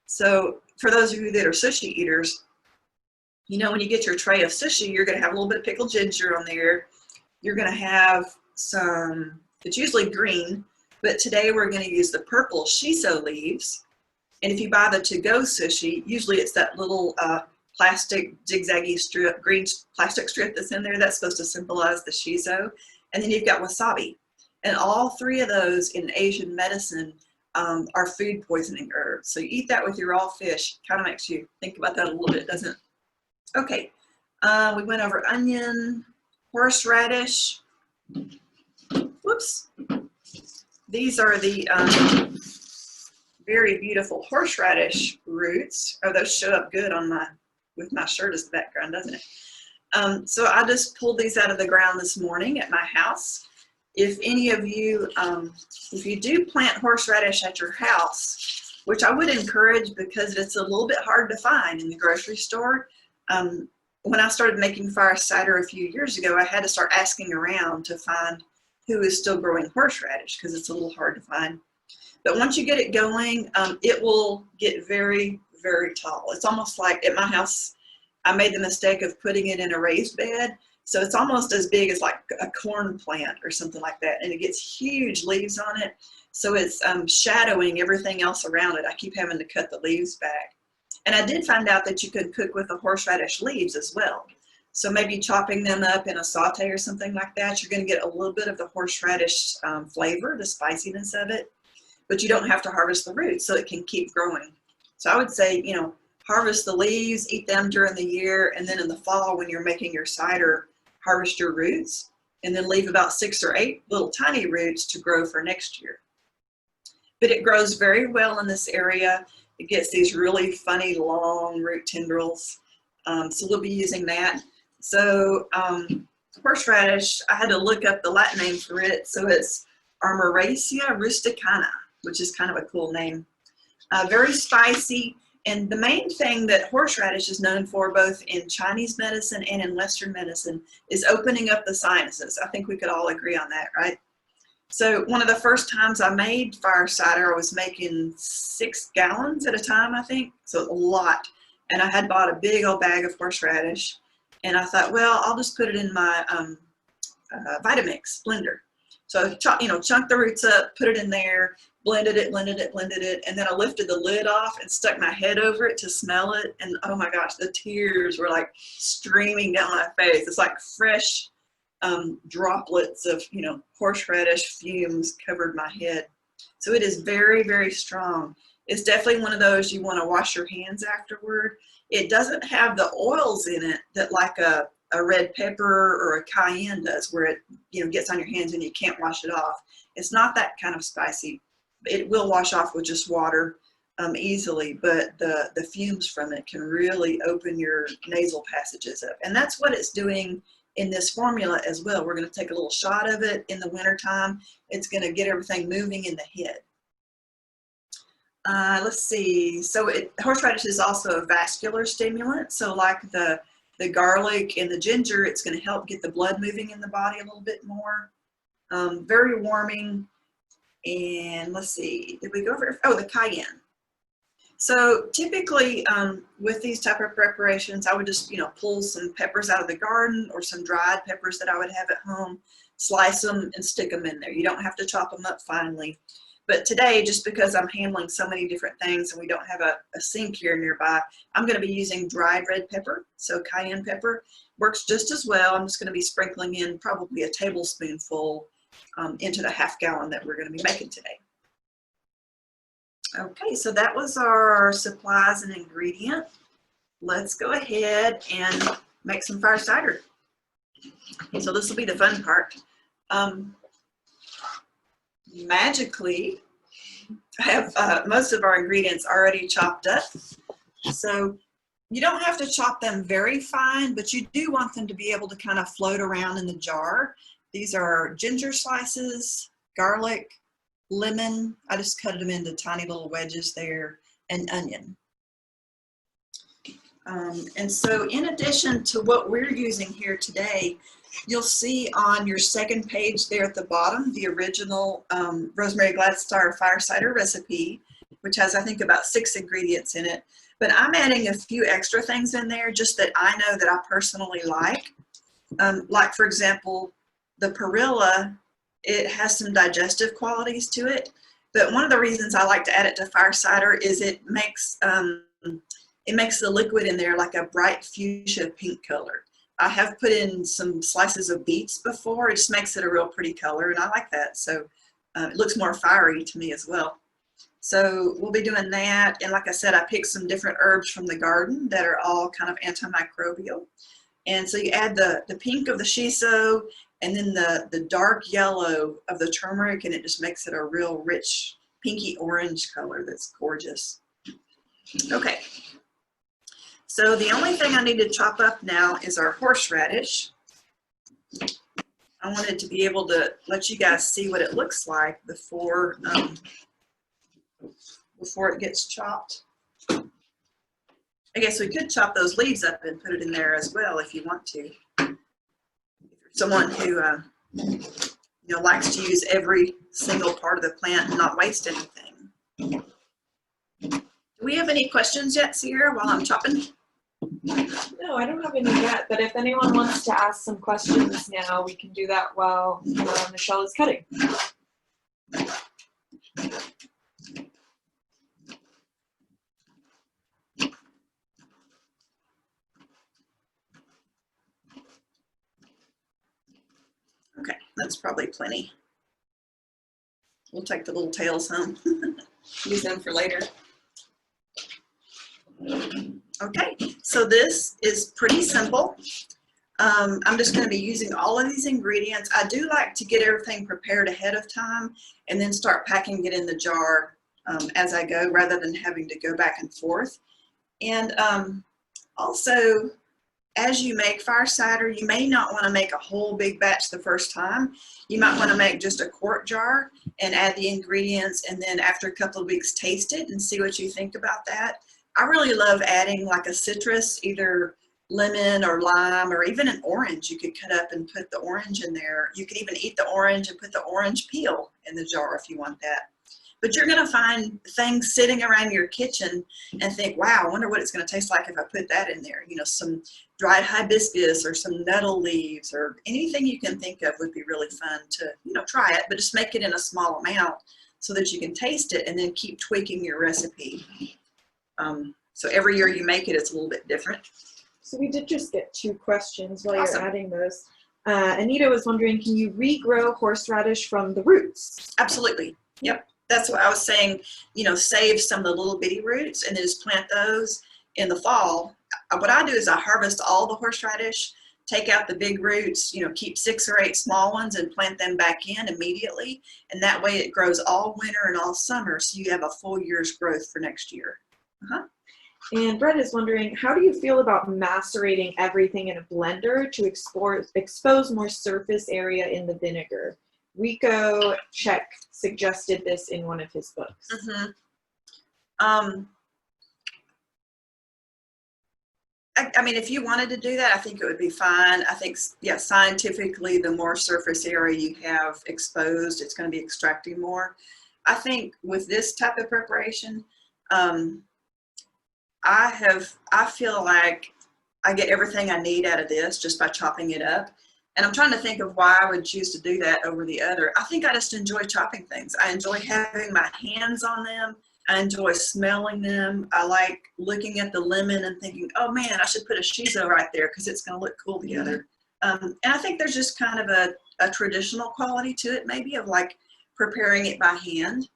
So for those of you that are sushi eaters, you know, when you get your tray of sushi, you're going to have a little bit of pickled ginger on there. You're going to have some, it's usually green, but today we're going to use the purple shiso leaves. And if you buy the to-go sushi, usually it's that little plastic zigzaggy strip, green plastic strip that's in there. That's supposed to symbolize the shiso. And then you've got wasabi. And all three of those in Asian medicine are food poisoning herbs. So you eat that with your raw fish. Kind of makes you think about that a little bit, doesn't it? Okay, we went over onion, horseradish. Whoops. These are the very beautiful horseradish roots. Oh, those show up good on with my shirt as the background, doesn't it? So I just pulled these out of the ground this morning at my house. If any of you, if you do plant horseradish at your house, which I would encourage because it's a little bit hard to find in the grocery store. When I started making fire cider a few years ago, I had to start asking around to find who is still growing horseradish because it's a little hard to find. But once you get it going, it will get very, very tall. It's almost like at my house, I made the mistake of putting it in a raised bed. So it's almost as big as like a corn plant or something like that. And it gets huge leaves on it. So it's shadowing everything else around it. I keep having to cut the leaves back. And I did find out that you could cook with the horseradish leaves as well. So maybe chopping them up in a saute or something like that, you're going to get a little bit of the horseradish flavor, the spiciness of it, but you don't have to harvest the roots, so it can keep growing. So I would say, you know, harvest the leaves, eat them during the year, and then in the fall when you're making your cider, harvest your roots, and then leave about 6 or 8 little tiny roots to grow for next year. But it grows very well in this area. It gets these really funny long root tendrils. So we'll be using that. So horseradish, I had to look up the Latin name for it. So it's Armoraceae rusticana, which is kind of a cool name. Very spicy. And the main thing that horseradish is known for, both in Chinese medicine and in Western medicine, is opening up the sinuses. I think we could all agree on that, right? So one of the first times I made fire cider, I was making 6 gallons at a time, I think. So a lot. And I had bought a big old bag of horseradish. And I thought, well, I'll just put it in my Vitamix blender. So, chunk the roots up, put it in there, blended it. And then I lifted the lid off and stuck my head over it to smell it. And oh my gosh, the tears were like streaming down my face. It's like fresh droplets of, horseradish fumes covered my head. So it is very, very strong. It's definitely one of those you want to wash your hands afterward. It doesn't have the oils in it that like a red pepper or a cayenne does, where it gets on your hands and you can't wash it off. It's not that kind of spicy. It will wash off with just water easily, but the fumes from it can really open your nasal passages up. And that's what it's doing in this formula as well. We're going to take a little shot of it in the wintertime. It's going to get everything moving in the head. Let's see. So horseradish is also a vascular stimulant. So like the garlic and the ginger, it's going to help get the blood moving in the body a little bit more. Very warming. And let's see, did we go over? Oh, the cayenne. So typically with these type of preparations, I would just, pull some peppers out of the garden or some dried peppers that I would have at home, slice them and stick them in there. You don't have to chop them up finely. But today, just because I'm handling so many different things and we don't have a sink here nearby, I'm going to be using dried red pepper. So cayenne pepper works just as well. I'm just going to be sprinkling in probably a tablespoonful into the half gallon that we're going to be making today. Okay, so that was our supplies and ingredient. Let's go ahead and make some fire cider. So this will be the fun part. Magically, I have most of our ingredients already chopped up. So you don't have to chop them very fine, but you do want them to be able to kind of float around in the jar. These are ginger slices, garlic, lemon. I just cut them into tiny little wedges there, and onion. And so in addition to what we're using here today, you'll see on your second page there at the bottom, the original Rosemary Gladstar fire cider recipe, which has, I think, about 6 ingredients in it. But I'm adding a few extra things in there just that I know that I personally like. Like, for example, the perilla, it has some digestive qualities to it. But one of the reasons I like to add it to fire cider is it makes the liquid in there like a bright fuchsia pink color. I have put in some slices of beets before. It just makes it a real pretty color, and I like that. So it looks more fiery to me as well. So we'll be doing that. And like I said, I picked some different herbs from the garden that are all kind of antimicrobial. And so you add the pink of the shiso and then the dark yellow of the turmeric, and it just makes it a real rich pinky orange color that's gorgeous. Okay. So the only thing I need to chop up now is our horseradish. I wanted to be able to let you guys see what it looks like before it gets chopped. I guess we could chop those leaves up and put it in there as well if you want to. If you're someone who likes to use every single part of the plant and not waste anything. Do we have any questions yet, Sierra, while I'm chopping? No, I don't have any yet, but if anyone wants to ask some questions now, we can do that while Michelle is cutting. Okay, that's probably plenty. We'll take the little tails home. Use them for later. Okay, so this is pretty simple. I'm just going to be using all of these ingredients. I do like to get everything prepared ahead of time and then start packing it in the jar as I go, rather than having to go back and forth. And also, as you make fire cider, you may not want to make a whole big batch the first time. You might want to make just a quart jar and add the ingredients, and then after a couple of weeks taste it and see what you think about that. I really love adding like a citrus, either lemon or lime or even an orange. You could cut up and put the orange in there. You could even eat the orange and put the orange peel in the jar if you want that. But you're going to find things sitting around your kitchen and think, wow, I wonder what it's going to taste like if I put that in there. You know, some dried hibiscus or some nettle leaves or anything you can think of would be really fun to, try it, but just make it in a small amount so that you can taste it and then keep tweaking your recipe. So every year you make it, it's a little bit different. So we did just get 2 questions while Awesome. You're adding those. Anita was wondering, can you regrow horseradish from the roots? Absolutely. Yep. That's what I was saying, save some of the little bitty roots and then just plant those in the fall. What I do is I harvest all the horseradish, take out the big roots, keep 6 or 8 small ones and plant them back in immediately. And that way it grows all winter and all summer. So you have a full year's growth for next year. And Brett is wondering, how do you feel about macerating everything in a blender to expose more surface area in the vinegar? Rico Check suggested this in one of his books. I mean, if you wanted to do that, I think it would be fine. I think, yeah, scientifically, the more surface area you have exposed, it's going to be extracting more. I think with this type of preparation, I feel like I get everything I need out of this just by chopping it up. And I'm trying to think of why I would choose to do that over the other. I think I just enjoy chopping things. I enjoy having my hands on them. I enjoy smelling them. I like looking at the lemon and thinking, oh man, I should put a shiso right there because it's going to look cool together. And I think there's just kind of a traditional quality to it, maybe, of like preparing it by hand.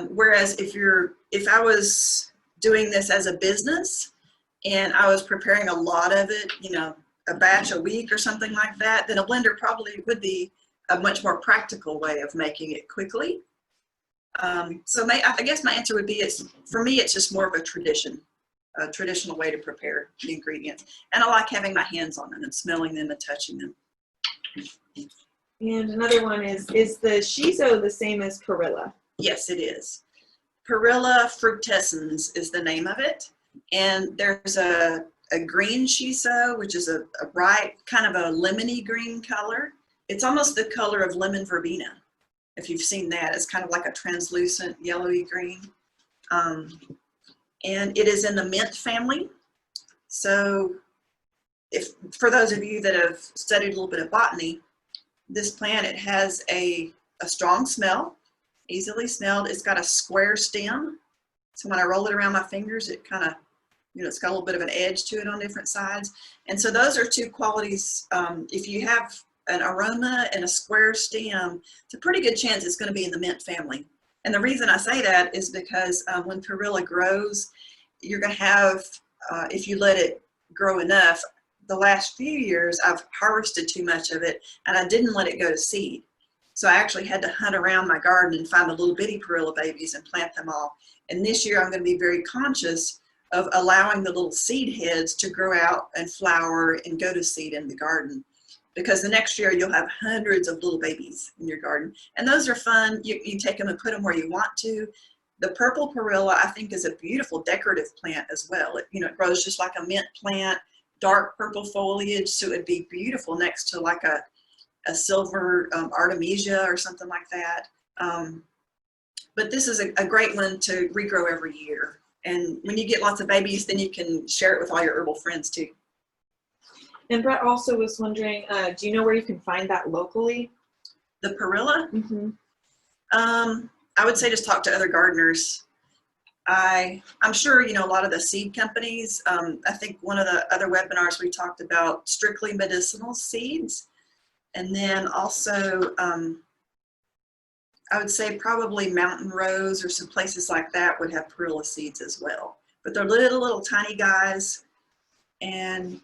Whereas if I was doing this as a business and I was preparing a lot of it, you know, a batch a week or something like that, then a blender probably would be a much more practical way of making it quickly. So I guess my answer would be, for me, it's just more of a traditional way to prepare the ingredients. And I like having my hands on them and smelling them and touching them. And another one is the shiso the same as perilla? Yes, it is. Perilla frutescens is the name of it. And there's a green shiso, which is a bright, kind of a lemony green color. It's almost the color of lemon verbena. If you've seen that, it's kind of like a translucent yellowy green. And it is in the mint family. So for those of you that have studied a little bit of botany, this plant, it has a strong smell, easily smelled. It's got a square stem. So when I roll it around my fingers, it kind of, you know, it's got a little bit of an edge to it on different sides. And so those are two qualities. If you have an aroma and a square stem, it's a pretty good chance it's going to be in the mint family. And the reason I say that is because when perilla grows, you're going to have, if you let it grow enough, the last few years I've harvested too much of it and I didn't let it go to seed. So I actually had to hunt around my garden and find the little bitty perilla babies and plant them all. And this year I'm going to be very conscious of allowing the little seed heads to grow out and flower and go to seed in the garden. Because the next year you'll have hundreds of little babies in your garden. And those are fun. You take them and put them where you want to. The purple perilla, I think, is a beautiful decorative plant as well. It, you know, it grows just like a mint plant, dark purple foliage, so it'd be beautiful next to like a silver artemisia or something like that. But this is a great one to regrow every year. And when you get lots of babies, then you can share it with all your herbal friends too. And Brett also was wondering, do you know where you can find that locally? The perilla? Mm-hmm. I would say just talk to other gardeners. I'm sure, you know, a lot of the seed companies, I think one of the other webinars we talked about strictly medicinal seeds. And then also, I would say probably Mountain Rose or some places like that would have perilla seeds as well. But they're little tiny guys. And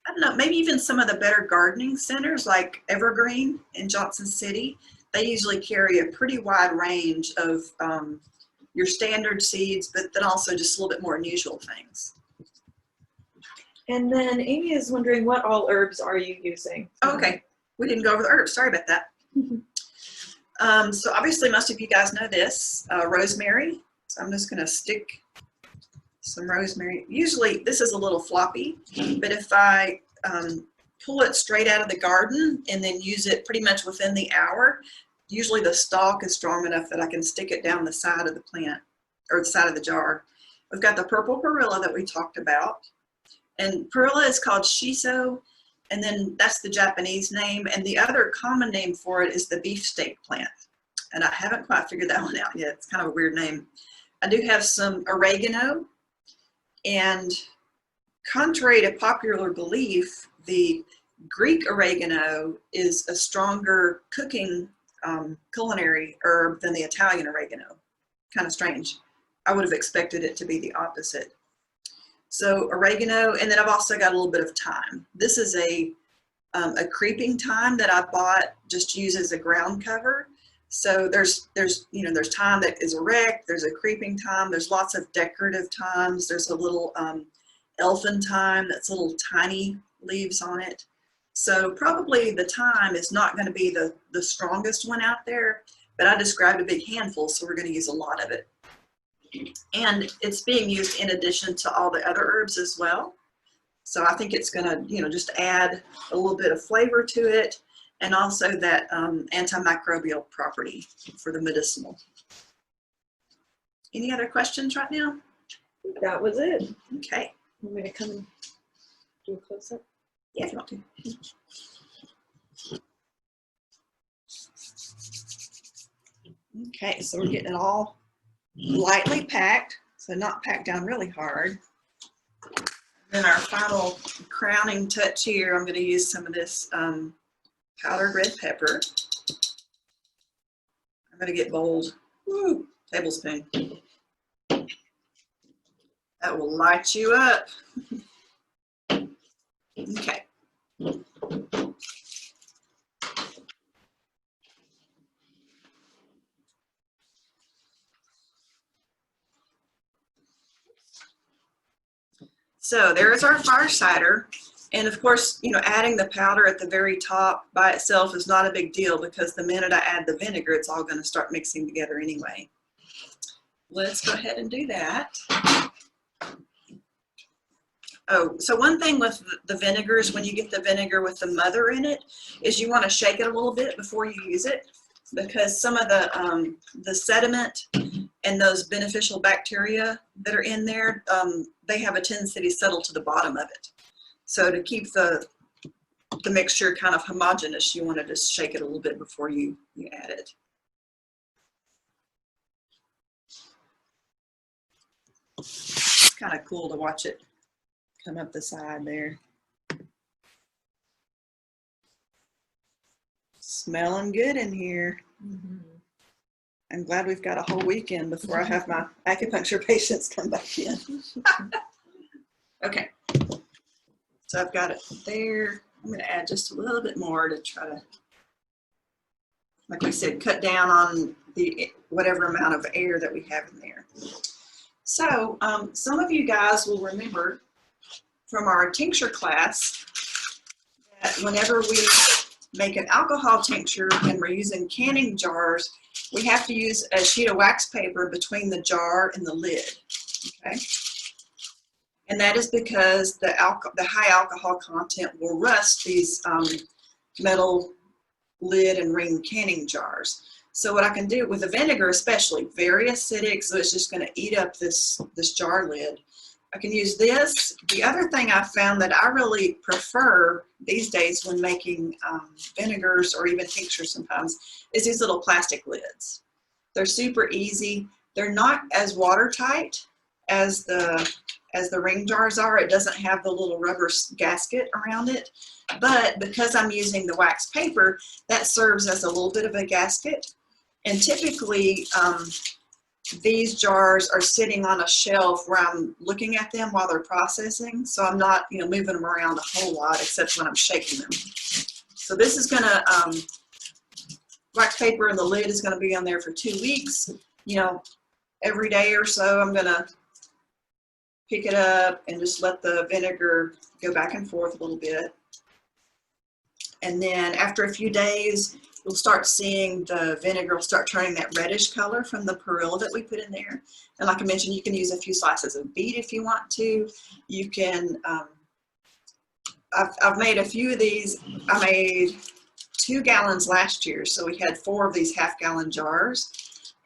I don't know, maybe even some of the better gardening centers like Evergreen in Johnson City, they usually carry a pretty wide range of your standard seeds, but then also just a little bit more unusual things. And then Amy is wondering, what all herbs are you using? Oh, okay, we didn't go over the herbs, sorry about that. So obviously most of you guys know this, rosemary. So I'm just gonna stick some rosemary. Usually this is a little floppy, but if I pull it straight out of the garden and then use it pretty much within the hour, usually the stalk is strong enough that I can stick it down the side of the plant or the side of the jar. We've got the purple perilla that we talked about, and perilla is called shiso, and then that's the Japanese name, and the other common name for it is the beefsteak plant, and I haven't quite figured that one out yet. It's kind of a weird name. I do have some oregano, and contrary to popular belief, the Greek oregano is a stronger cooking culinary herb than the Italian oregano. Kind of strange. I would have expected it to be the opposite. So oregano, and then I've also got a little bit of thyme. This is a creeping thyme that I bought just to use as a ground cover. So there's thyme that is erect, there's a creeping thyme, there's lots of decorative thymes, there's a little elfin thyme that's little tiny leaves on it. So probably the thyme is not going to be the strongest one out there, but I described a big handful, so we're going to use a lot of it. And it's being used in addition to all the other herbs as well. So I think it's going to, you know, just add a little bit of flavor to it, and also that antimicrobial property for the medicinal. Any other questions right now? That was it. Okay. I'm going to come and do a close-up. Yeah, if you want to. Okay, so we're getting it all lightly packed, so not packed down really hard. Then our final crowning touch here, I'm going to use some of this powdered red pepper. I'm going to get bold. Woo, tablespoon. That will light you up. Okay. So there's our fire cider. And of course, you know, adding the powder at the very top by itself is not a big deal because the minute I add the vinegar, it's all going to start mixing together anyway. Let's go ahead and do that. Oh, so one thing with the vinegars, when you get the vinegar with the mother in it, is you want to shake it a little bit before you use it, because some of the sediment and those beneficial bacteria that are in there, they have a tendency to settle to the bottom of it. So to keep the mixture kind of homogeneous, you want to just shake it a little bit before you add it. It's kind of cool to watch it come up the side there. Smelling good in here. Mm-hmm. I'm glad we've got a whole weekend before I have my acupuncture patients come back in. Okay, so I've got it there. I'm going to add just a little bit more to try to, like I said, cut down on the whatever amount of air that we have in there. So some of you guys will remember from our tincture class that whenever we make an alcohol tincture and we're using canning jars, we have to use a sheet of wax paper between the jar and the lid, okay? And that is because the high alcohol content will rust these metal lid and ring canning jars. So what I can do with the vinegar, especially, very acidic, so it's just going to eat up this jar lid. I can use this. The other thing I found that I really prefer these days when making vinegars or even tinctures sometimes is these little plastic lids. They're super easy. They're not as watertight as the ring jars are. It doesn't have the little rubber gasket around it, but because I'm using the wax paper, that serves as a little bit of a gasket. And typically, these jars are sitting on a shelf where I'm looking at them while they're processing. So I'm not, you know, moving them around a whole lot except when I'm shaking them. So this is gonna, wax paper and the lid is gonna be on there for 2 weeks. You know, every day or so I'm gonna pick it up and just let the vinegar go back and forth a little bit. And then after a few days, you'll start seeing the vinegar will start turning that reddish color from the perilla that we put in there. And like I mentioned, you can use a few slices of beet if you want to. You can, I've made a few of these. I made 2 gallons last year, so we had 4 of these half-gallon jars.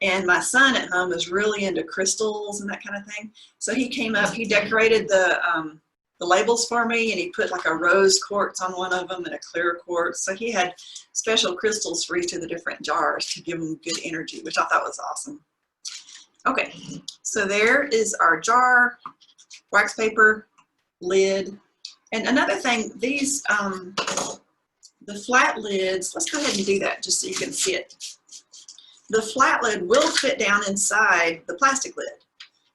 And my son at home is really into crystals and that kind of thing. So he came up, he decorated the labels for me, and he put like a rose quartz on one of them and a clear quartz. So he had special crystals for each of the different jars to give them good energy, which I thought was awesome. Okay, so there is our jar, wax paper, lid. And another thing, these, the flat lids, let's go ahead and do that just so you can see it. The flat lid will fit down inside the plastic lid.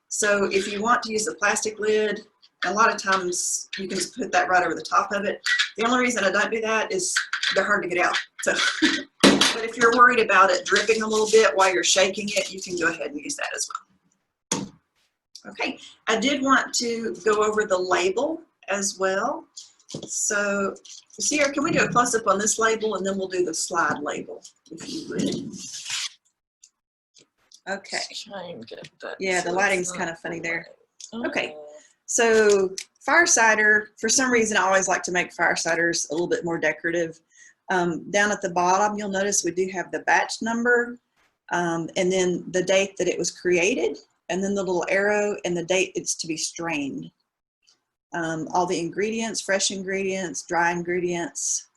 So if you want to use the plastic lid, a lot of times you can just put that right over the top of it. The only reason I don't do that is they're hard to get out. So, but if you're worried about it dripping a little bit while you're shaking it, you can go ahead and use that as well. Okay, I did want to go over the label as well. So, see here, can we do a close-up on this label, and then we'll do the slide label, if you would. Okay. Yeah, the lighting's kind of funny there. Okay. So fire cider, for some reason, I always like to make fire ciders a little bit more decorative. Down at the bottom, you'll notice we do have the batch number, and then the date that it was created, and then the little arrow and the date it's to be strained. all the ingredients, fresh ingredients, dry ingredients,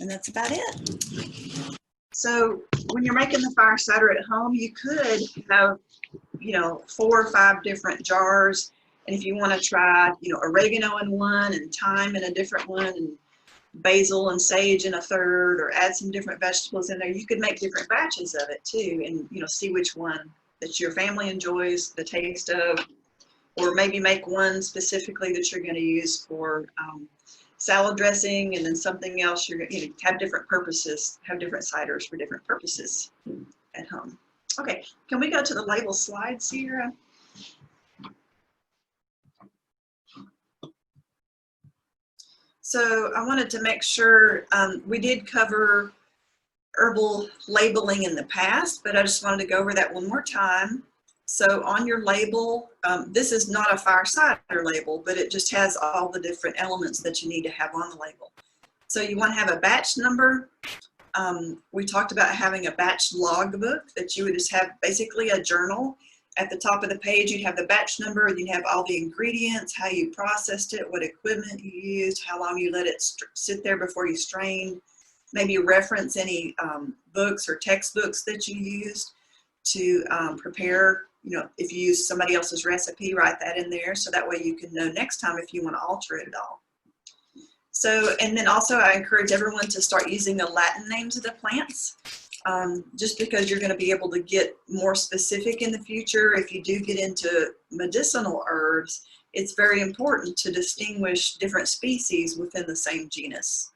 and that's about it. So when you're making the fire cider at home, you could have, 4 or 5 different jars. And if you want to try, oregano in one and thyme in a different one and basil and sage in a third, or add some different vegetables in there, you could make different batches of it too, and see which one that your family enjoys the taste of, or maybe make one specifically that you're going to use for salad dressing, and then something else you're going to have different purposes, have different ciders for different purposes at home. Okay, can we go to the label slide, Sierra? So I wanted to make sure we did cover herbal labeling in the past, but I just wanted to go over that one more time. So on your label, this is not a fire cider label, but it just has all the different elements that you need to have on the label. So you want to have a batch number. We talked about having a batch logbook that you would just have basically a journal. At the top of the page, you'd have the batch number, you'd have all the ingredients, how you processed it, what equipment you used, how long you let it sit there before you strained, maybe reference any books or textbooks that you used to prepare. If you use somebody else's recipe, write that in there so that way you can know next time if you want to alter it at all. So, and then also I encourage everyone to start using the Latin names of the plants. Just because you're going to be able to get more specific in the future. If you do get into medicinal herbs, it's very important to distinguish different species within the same genus.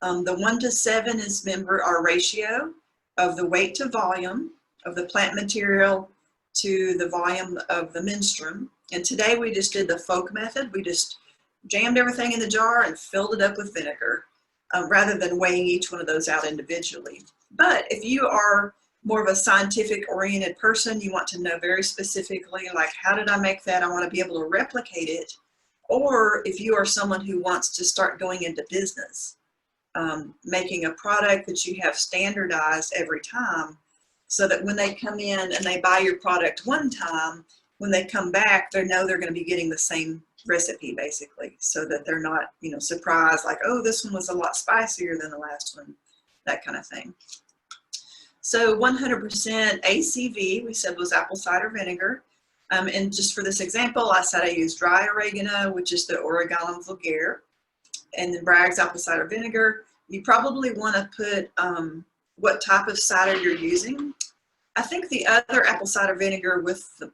The 1:7 is, remember, our ratio of the weight to volume of the plant material to the volume of the menstruum. And today we just did the folk method. We just jammed everything in the jar and filled it up with vinegar, rather than weighing each one of those out individually. But if you are more of a scientific oriented person, you want to know very specifically, like, how did I make that? I want to be able to replicate it. Or if you are someone who wants to start going into business, making a product that you have standardized every time, so that when they come in and they buy your product one time, when they come back, they know they're going to be getting the same recipe, basically, so that they're not, surprised, like, oh, this one was a lot spicier than the last one, that kind of thing. So 100% ACV, we said, was apple cider vinegar. And just for this example, I said I used dry oregano, which is the Oregano vulgare, and then Bragg's apple cider vinegar. You probably want to put what type of cider you're using. I think the other apple cider vinegar with the,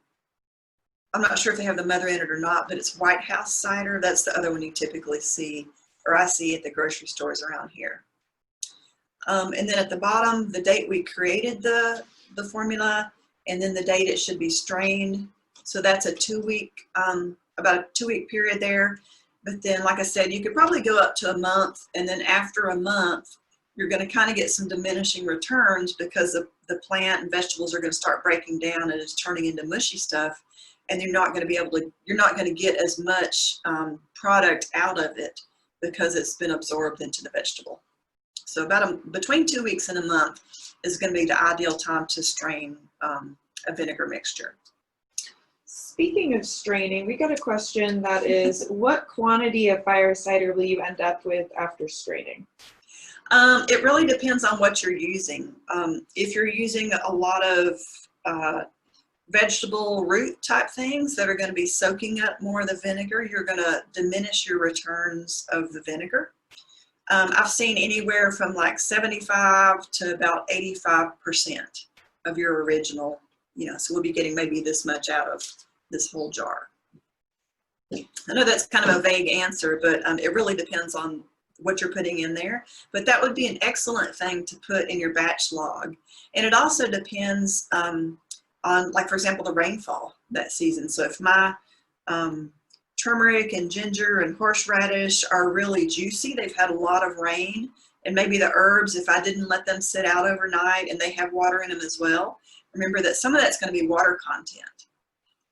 I'm not sure if they have the mother in it or not, but it's White House cider. That's the other one you typically see, or I see at the grocery stores around here. And then at the bottom, the date we created the formula, and then the date it should be strained. So that's a 2-week, about a 2-week period there. But then, like I said, you could probably go up to a month, and then after a month, you're going to kind of get some diminishing returns because the plant and vegetables are going to start breaking down and it's turning into mushy stuff. And you're not going to be able to, you're not going to get as much product out of it because it's been absorbed into the vegetable. So about between 2 weeks and a month is going to be the ideal time to strain a vinegar mixture. Speaking of straining, we got a question that is, what quantity of fire cider will you end up with after straining? It really depends on what you're using. If you're using a lot of vegetable root type things that are going to be soaking up more of the vinegar, you're going to diminish your returns of the vinegar. I've seen anywhere from like 75 to about 85% of your original, so we'll be getting maybe this much out of this whole jar. I know that's kind of a vague answer, but it really depends on what you're putting in there. But that would be an excellent thing to put in your batch log. And it also depends on, like, for example, the rainfall that season. So if my turmeric and ginger and horseradish are really juicy, they've had a lot of rain, and maybe the herbs, if I didn't let them sit out overnight and they have water in them as well, remember that some of that's going to be water content.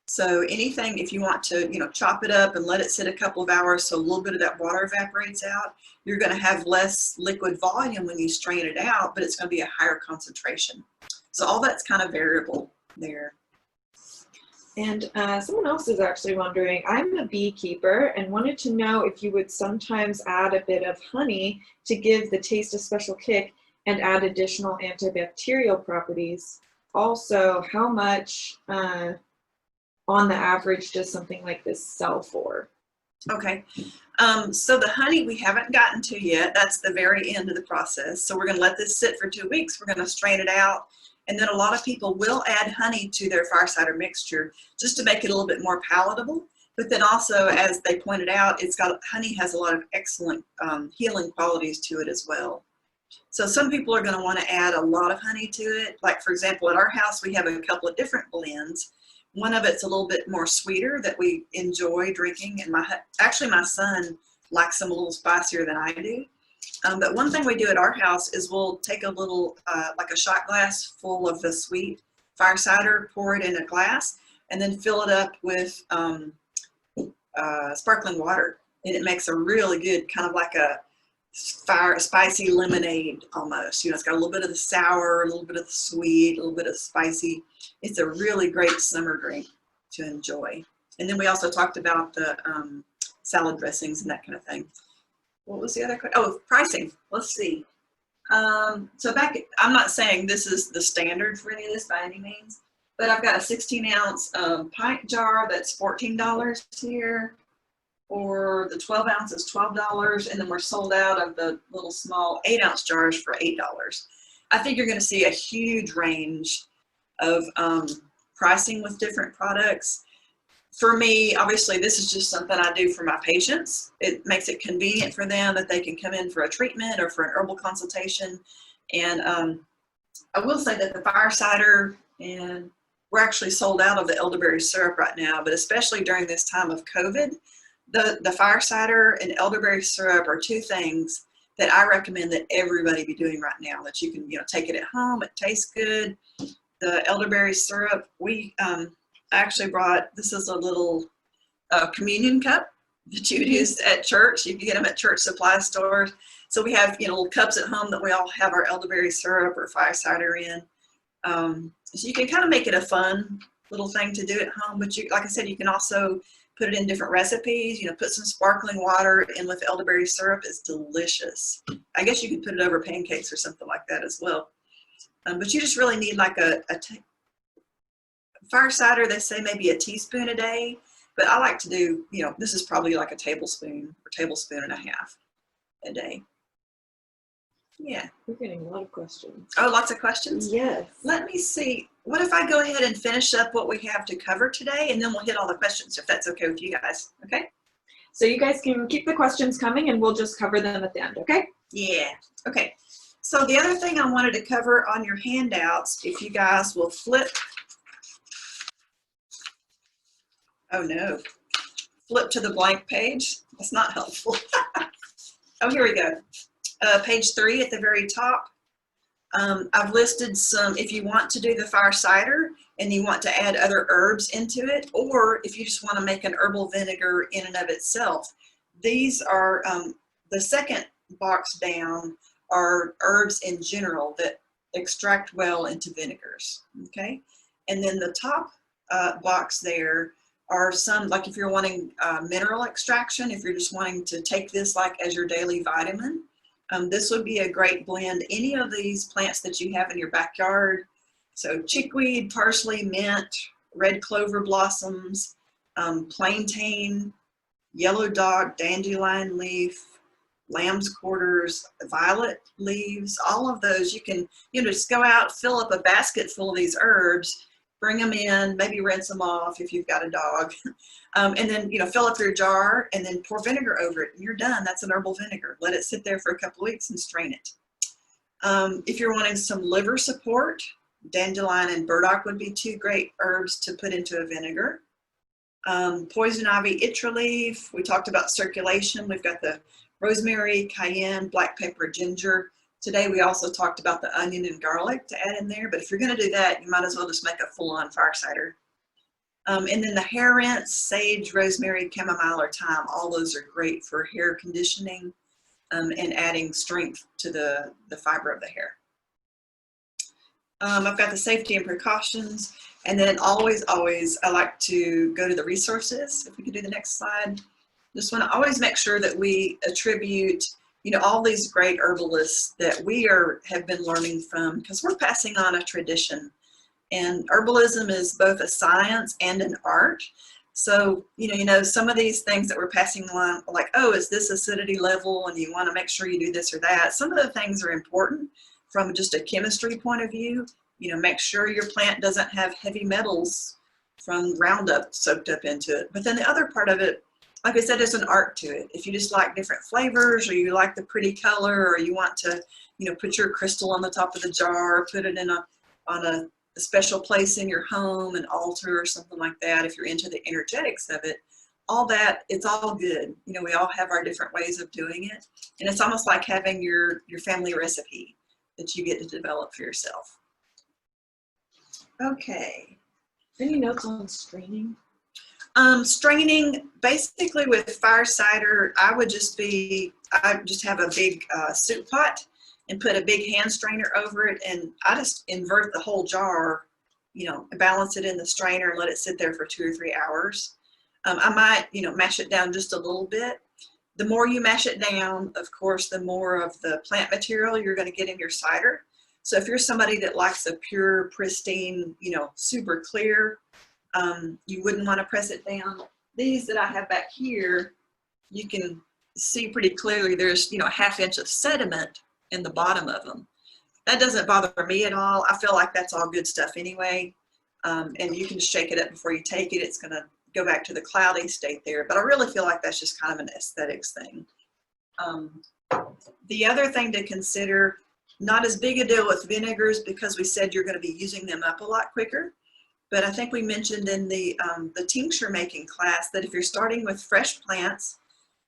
So anything, if you want to, chop it up and let it sit a couple of hours so a little bit of that water evaporates out, you're going to have less liquid volume when you strain it out, but it's going to be a higher concentration. So all that's kind of variable there. And someone else is actually wondering, I'm a beekeeper and wanted to know if you would sometimes add a bit of honey to give the taste a special kick and add additional antibacterial properties. Also, how much on the average does something like this sell for? Okay, so the honey we haven't gotten to yet. That's the very end of the process. So we're going to let this sit for 2 weeks. We're going to strain it out. And then a lot of people will add honey to their fire cider mixture just to make it a little bit more palatable. But then also, as they pointed out, honey has a lot of excellent healing qualities to it as well. So some people are going to want to add a lot of honey to it. Like, for example, at our house, we have a couple of different blends. One of it's a little bit more sweeter that we enjoy drinking. And actually my son likes them a little spicier than I do. But one thing we do at our house is we'll take a little, like a shot glass full of the sweet fire cider, pour it in a glass, and then fill it up with sparkling water. And it makes a really good, kind of like a spicy lemonade almost. You know, it's got a little bit of the sour, a little bit of the sweet, a little bit of spicy. It's a really great summer drink to enjoy. And then we also talked about the salad dressings and that kind of thing. What was the other question? Oh, pricing. Let's see. I'm not saying this is the standard for any of this by any means, but I've got a 16-ounce pint jar that's $14 here, or the 12 ounce is $12, and then we're sold out of the little small 8-ounce jars for $8. I think you're going to see a huge range of pricing with different products. For me, obviously, this is just something I do for my patients. It makes it convenient for them that they can come in for a treatment or for an herbal consultation. And I will say that the fire cider, and we're actually sold out of the elderberry syrup right now, but especially during this time of COVID, the fire cider and elderberry syrup are two things that I recommend that everybody be doing right now, that you can, take it at home. It tastes good. The elderberry syrup, I actually brought, this is a little communion cup that you would use at church. You can get them at church supply stores. So we have, little cups at home that we all have our elderberry syrup or fire cider in. So you can kind of make it a fun little thing to do at home. But like I said, you can also put it in different recipes. Put some sparkling water in with elderberry syrup. It's delicious. I guess you could put it over pancakes or something like that as well. But you just really need like fire cider, they say maybe a teaspoon a day, but I like to do, this is probably like a tablespoon or tablespoon and a half a day. Yeah. We're getting a lot of questions. Oh, lots of questions? Yes. Let me see. What if I go ahead and finish up what we have to cover today, and then we'll hit all the questions, if that's okay with you guys, okay? So you guys can keep the questions coming and we'll just cover them at the end, okay? Yeah. Okay. So the other thing I wanted to cover on your handouts, if you guys will flip. Oh no, flip to the blank page. That's not helpful. Oh, here we go. Page 3 at the very top. I've listed some, if you want to do the fire cider and you want to add other herbs into it, or if you just want to make an herbal vinegar in and of itself. These are, the second box down are herbs in general that extract well into vinegars, okay? And then the top box there are some, like if you're wanting mineral extraction, if you're just wanting to take this like as your daily vitamin, this would be a great blend. Any of these plants that you have in your backyard, so chickweed, parsley, mint, red clover blossoms, plantain, yellow dog, dandelion leaf, lamb's quarters, violet leaves, all of those you can, just go out, fill up a basket full of these herbs, bring them in, maybe rinse them off if you've got a dog, and then, fill up your jar and then pour vinegar over it and you're done. That's an herbal vinegar. Let it sit there for a couple of weeks and strain it. If you're wanting some liver support, dandelion and burdock would be two great herbs to put into a vinegar. Poison ivy, itchra leaf. We talked about circulation. We've got the rosemary, cayenne, black pepper, ginger. Today we also talked about the onion and garlic to add in there, but if you're going to do that, you might as well just make a full-on fire cider. And then the hair rinse, sage, rosemary, chamomile, or thyme, all those are great for hair conditioning and adding strength to the fiber of the hair. I've got the safety and precautions. And then always, I like to go to the resources. If we could do the next slide. Just want to always make sure that we attribute, all these great herbalists that we have been learning from, because we're passing on a tradition. And herbalism is both a science and an art. So, some of these things that we're passing along, like, oh, is this acidity level? And you want to make sure you do this or that. Some of the things are important from just a chemistry point of view. Make sure your plant doesn't have heavy metals from Roundup soaked up into it. But then the other part of it, like I said, there's an art to it. If you just like different flavors, or you like the pretty color, or you want to, put your crystal on the top of the jar, put it on a special place in your home, an altar or something like that, if you're into the energetics of it, all that, it's all good. We all have our different ways of doing it. And it's almost like having your family recipe that you get to develop for yourself. Okay. Any notes on straining? Straining, basically with fire cider, I just have a big soup pot and put a big hand strainer over it, and I just invert the whole jar, balance it in the strainer and let it sit there for 2 or 3 hours. I might, mash it down just a little bit. The more you mash it down, of course, the more of the plant material you're going to get in your cider. So if you're somebody that likes a pure, pristine, super clear, you wouldn't want to press it down. These that I have back here, you can see pretty clearly there's, a ½ inch of sediment in the bottom of them. That doesn't bother me at all. I feel like that's all good stuff anyway. And you can just shake it up before you take it. It's going to go back to the cloudy state there. But I really feel like that's just kind of an aesthetics thing. The other thing to consider, not as big a deal with vinegars because we said you're going to be using them up a lot quicker. But I think we mentioned in the tincture making class that if you're starting with fresh plants,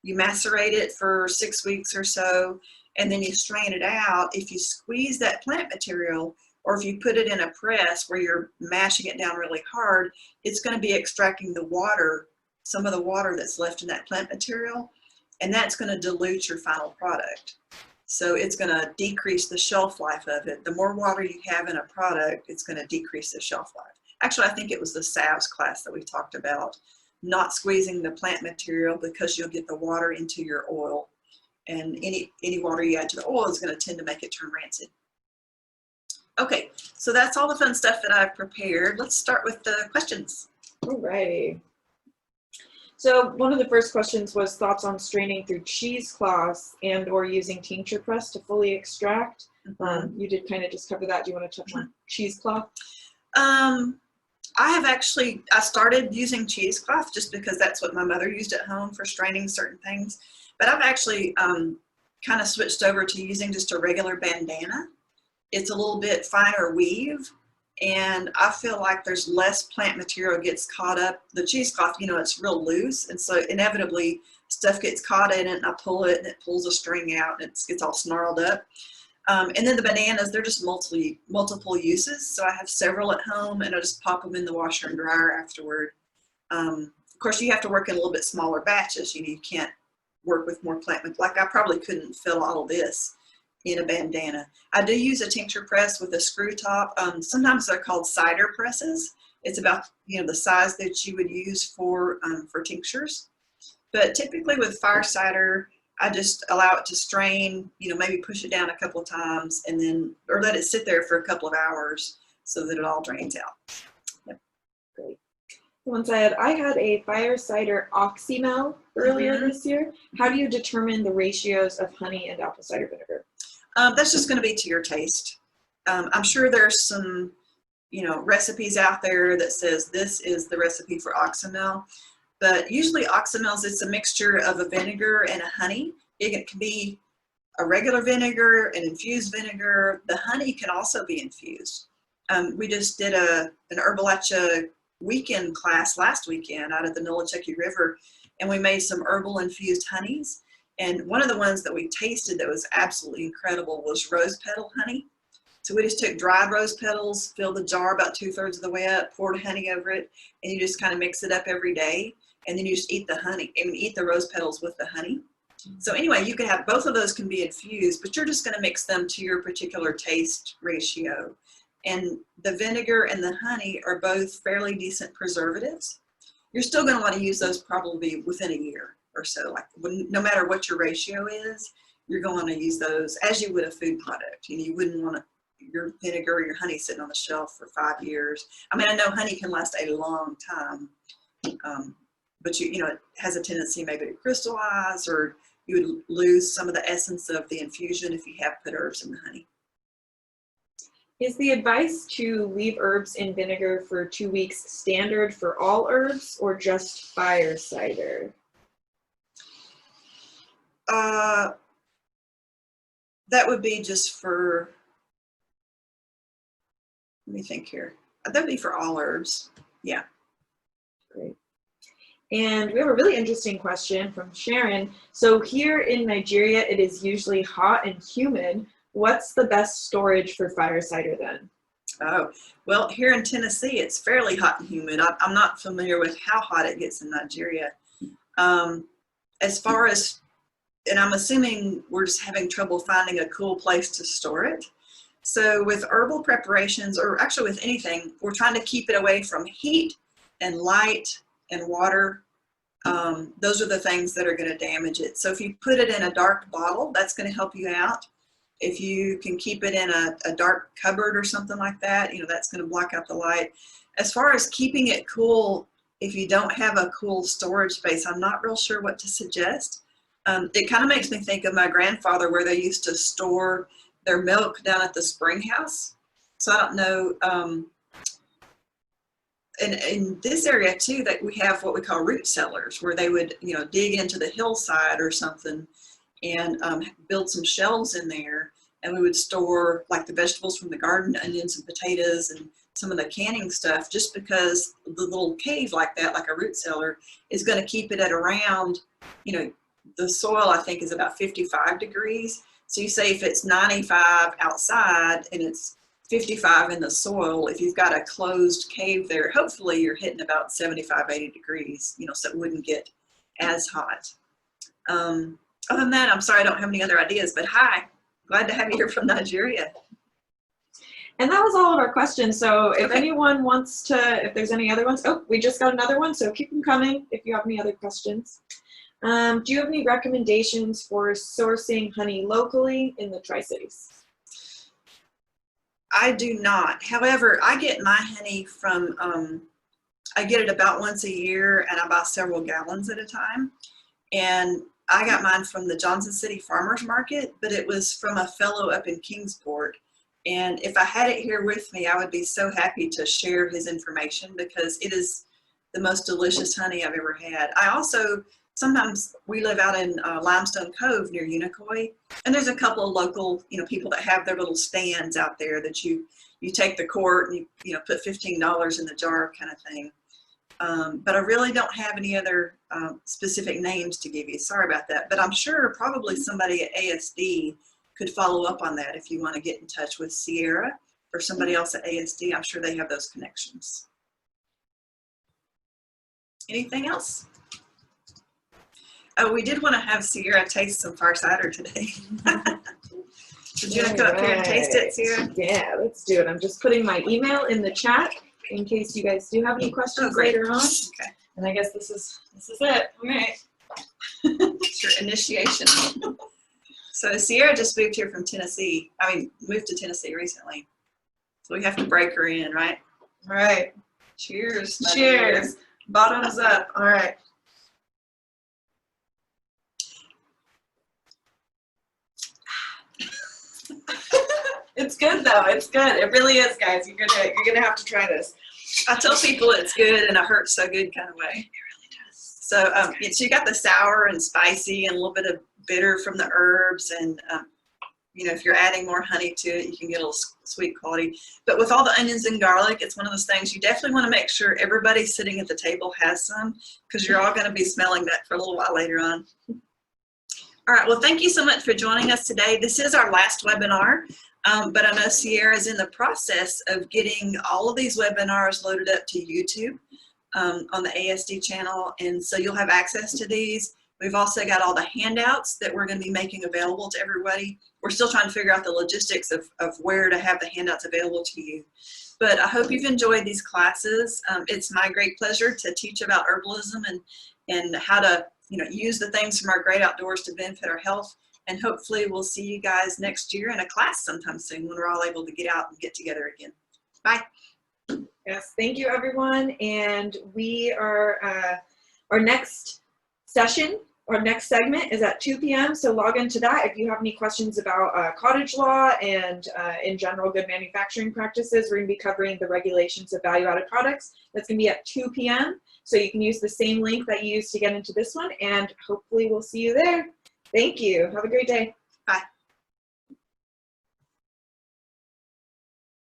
you macerate it for 6 weeks or so, and then you strain it out. If you squeeze that plant material, or if you put it in a press where you're mashing it down really hard, it's going to be extracting the water, some of the water that's left in that plant material, and that's going to dilute your final product. So it's going to decrease the shelf life of it. The more water you have in a product, it's going to decrease the shelf life. Actually, I think it was the salves class that we talked about, not squeezing the plant material because you'll get the water into your oil. And any water you add to the oil is going to tend to make it turn rancid. Okay, so that's all the fun stuff that I've prepared. Let's start with the questions. All right. So one of the first questions was thoughts on straining through cheesecloths and or using tincture press to fully extract. You did kind of just cover that. Do you want to touch on cheesecloth? I started using cheesecloth just because that's what my mother used at home for straining certain things. But I've actually kind of switched over to using just a regular bandana. It's a little bit finer weave, and I feel like there's less plant material gets caught up. The cheesecloth, it's real loose, and so inevitably stuff gets caught in it, and I pull it, and it pulls a string out, and it gets all snarled up. And then the bananas, they're just multiple uses. So I have several at home, and I just pop them in the washer and dryer afterward. Of course, you have to work in a little bit smaller batches. You can't work with more plant. Like I probably couldn't fill all of this in a bandana. I do use a tincture press with a screw top. Sometimes they're called cider presses. It's about the size that you would use for tinctures. But typically with fire cider, I just allow it to strain, maybe push it down a couple of times and then, or let it sit there for a couple of hours so that it all drains out. Yep. Great. Someone said, I had a fire cider oxymel earlier this year. How do you determine the ratios of honey and apple cider vinegar? That's just going to be to your taste. I'm sure there's some, recipes out there that says this is the recipe for oxymel. But usually oxymels, it's a mixture of a vinegar and a honey. It can be a regular vinegar, an infused vinegar. The honey can also be infused. We just did an Herbalachia weekend class last weekend out of the Nolichucky River, and we made some herbal infused honeys. And one of the ones that we tasted that was absolutely incredible was rose petal honey. So we just took dried rose petals, filled the jar about 2/3 of the way up, poured honey over it, and you just kind of mix it up every day. And then you just eat the honey, and eat the rose petals with the honey. So anyway, you can have both of those can be infused, but you're just going to mix them to your particular taste ratio. And the vinegar and the honey are both fairly decent preservatives. You're still going to want to use those probably within a year or so. Like no matter what your ratio is, you're going to use those as you would a food product. You wouldn't want your vinegar or your honey sitting on the shelf for 5 years. I mean, I know honey can last a long time, but it has a tendency maybe to crystallize, or you would lose some of the essence of the infusion if you have put herbs in the honey. Is the advice to leave herbs in vinegar for 2 weeks standard for all herbs or just fire cider? That would be just for, let me think here. That would be for all herbs. Yeah. Great. And we have a really interesting question from Sharon. So here in Nigeria, it is usually hot and humid. What's the best storage for fire cider then? Oh, well, here in Tennessee, it's fairly hot and humid. I'm not familiar with how hot it gets in Nigeria. As far as, and I'm assuming we're just having trouble finding a cool place to store it. So with herbal preparations, or actually with anything, we're trying to keep it away from heat and light and water. Those are the things that are going to damage it. So if you put it in a dark bottle, that's going to help you out. If you can keep it in a dark cupboard or something like that, that's going to block out the light. As far as keeping it cool, if you don't have a cool storage space, I'm not real sure what to suggest. It kind of makes me think of my grandfather, where they used to store their milk down at the spring house. So I don't know. In this area too, that we have what we call root cellars, where they would, dig into the hillside or something and build some shelves in there, and we would store like the vegetables from the garden, onions and potatoes and some of the canning stuff, just because the little cave like that, like a root cellar, is going to keep it at around, the soil I think is about 55 degrees. So you say if it's 95 outside and it's 55 in the soil, if you've got a closed cave there, hopefully you're hitting about 75, 80 degrees, so it wouldn't get as hot. Other than that, I'm sorry I don't have any other ideas, but hi, glad to have you here from Nigeria. And that was all of our questions. So if anyone wants to, if there's any other ones, oh, we just got another one, so keep them coming if you have any other questions. Do you have any recommendations for sourcing honey locally in the Tri-Cities? I do not. However, I get my honey from, I get it about once a year, and I buy several gallons at a time. And I got mine from the Johnson City Farmers Market, but it was from a fellow up in Kingsport. And if I had it here with me, I would be so happy to share his information, because it is the most delicious honey I've ever had. I also, sometimes we live out in Limestone Cove near Unicoi, and there's a couple of local, people that have their little stands out there that you take the quart and you put $15 in the jar kind of thing. But I really don't have any other specific names to give you. Sorry about that. But I'm sure probably somebody at ASD could follow up on that if you want to get in touch with Sierra or somebody else at ASD. I'm sure they have those connections. Anything else? Oh, we did want to have Sierra taste some fire cider today. Did you want to come up here and taste it, Sierra? Yeah, let's do it. I'm just putting my email in the chat in case you guys do have any questions later on. Okay. And I guess this is it. All right. It's your initiation. So Sierra just moved here from Tennessee. Moved to Tennessee recently. So we have to break her in, right? All right. Cheers. Cheers. Bottoms up. All right. It's good though. It's good. It really is, guys. You're gonna have to try this. I tell people it's good in a hurt so good kind of way. It really does. So, so you got the sour and spicy and a little bit of bitter from the herbs, and if you're adding more honey to it, you can get a little sweet quality. But with all the onions and garlic, it's one of those things you definitely want to make sure everybody sitting at the table has some, because you're all going to be smelling that for a little while later on. All right. Well, thank you so much for joining us today. This is our last webinar. But I know Sierra is in the process of getting all of these webinars loaded up to YouTube on the ASD channel, and so you'll have access to these. We've also got all the handouts that we're going to be making available to everybody. We're still trying to figure out the logistics of where to have the handouts available to you. But I hope you've enjoyed these classes. It's my great pleasure to teach about herbalism and how to use the things from our great outdoors to benefit our health. And hopefully we'll see you guys next year in a class sometime soon when we're all able to get out and get together again. Bye. Yes, thank you everyone. And we are, our next session, our next segment is at 2 p.m. So log into that if you have any questions about cottage law and in general good manufacturing practices. We're going to be covering the regulations of value-added products. That's going to be at 2 p.m. So you can use the same link that you used to get into this one, and hopefully we'll see you there. Thank you. Have a great day.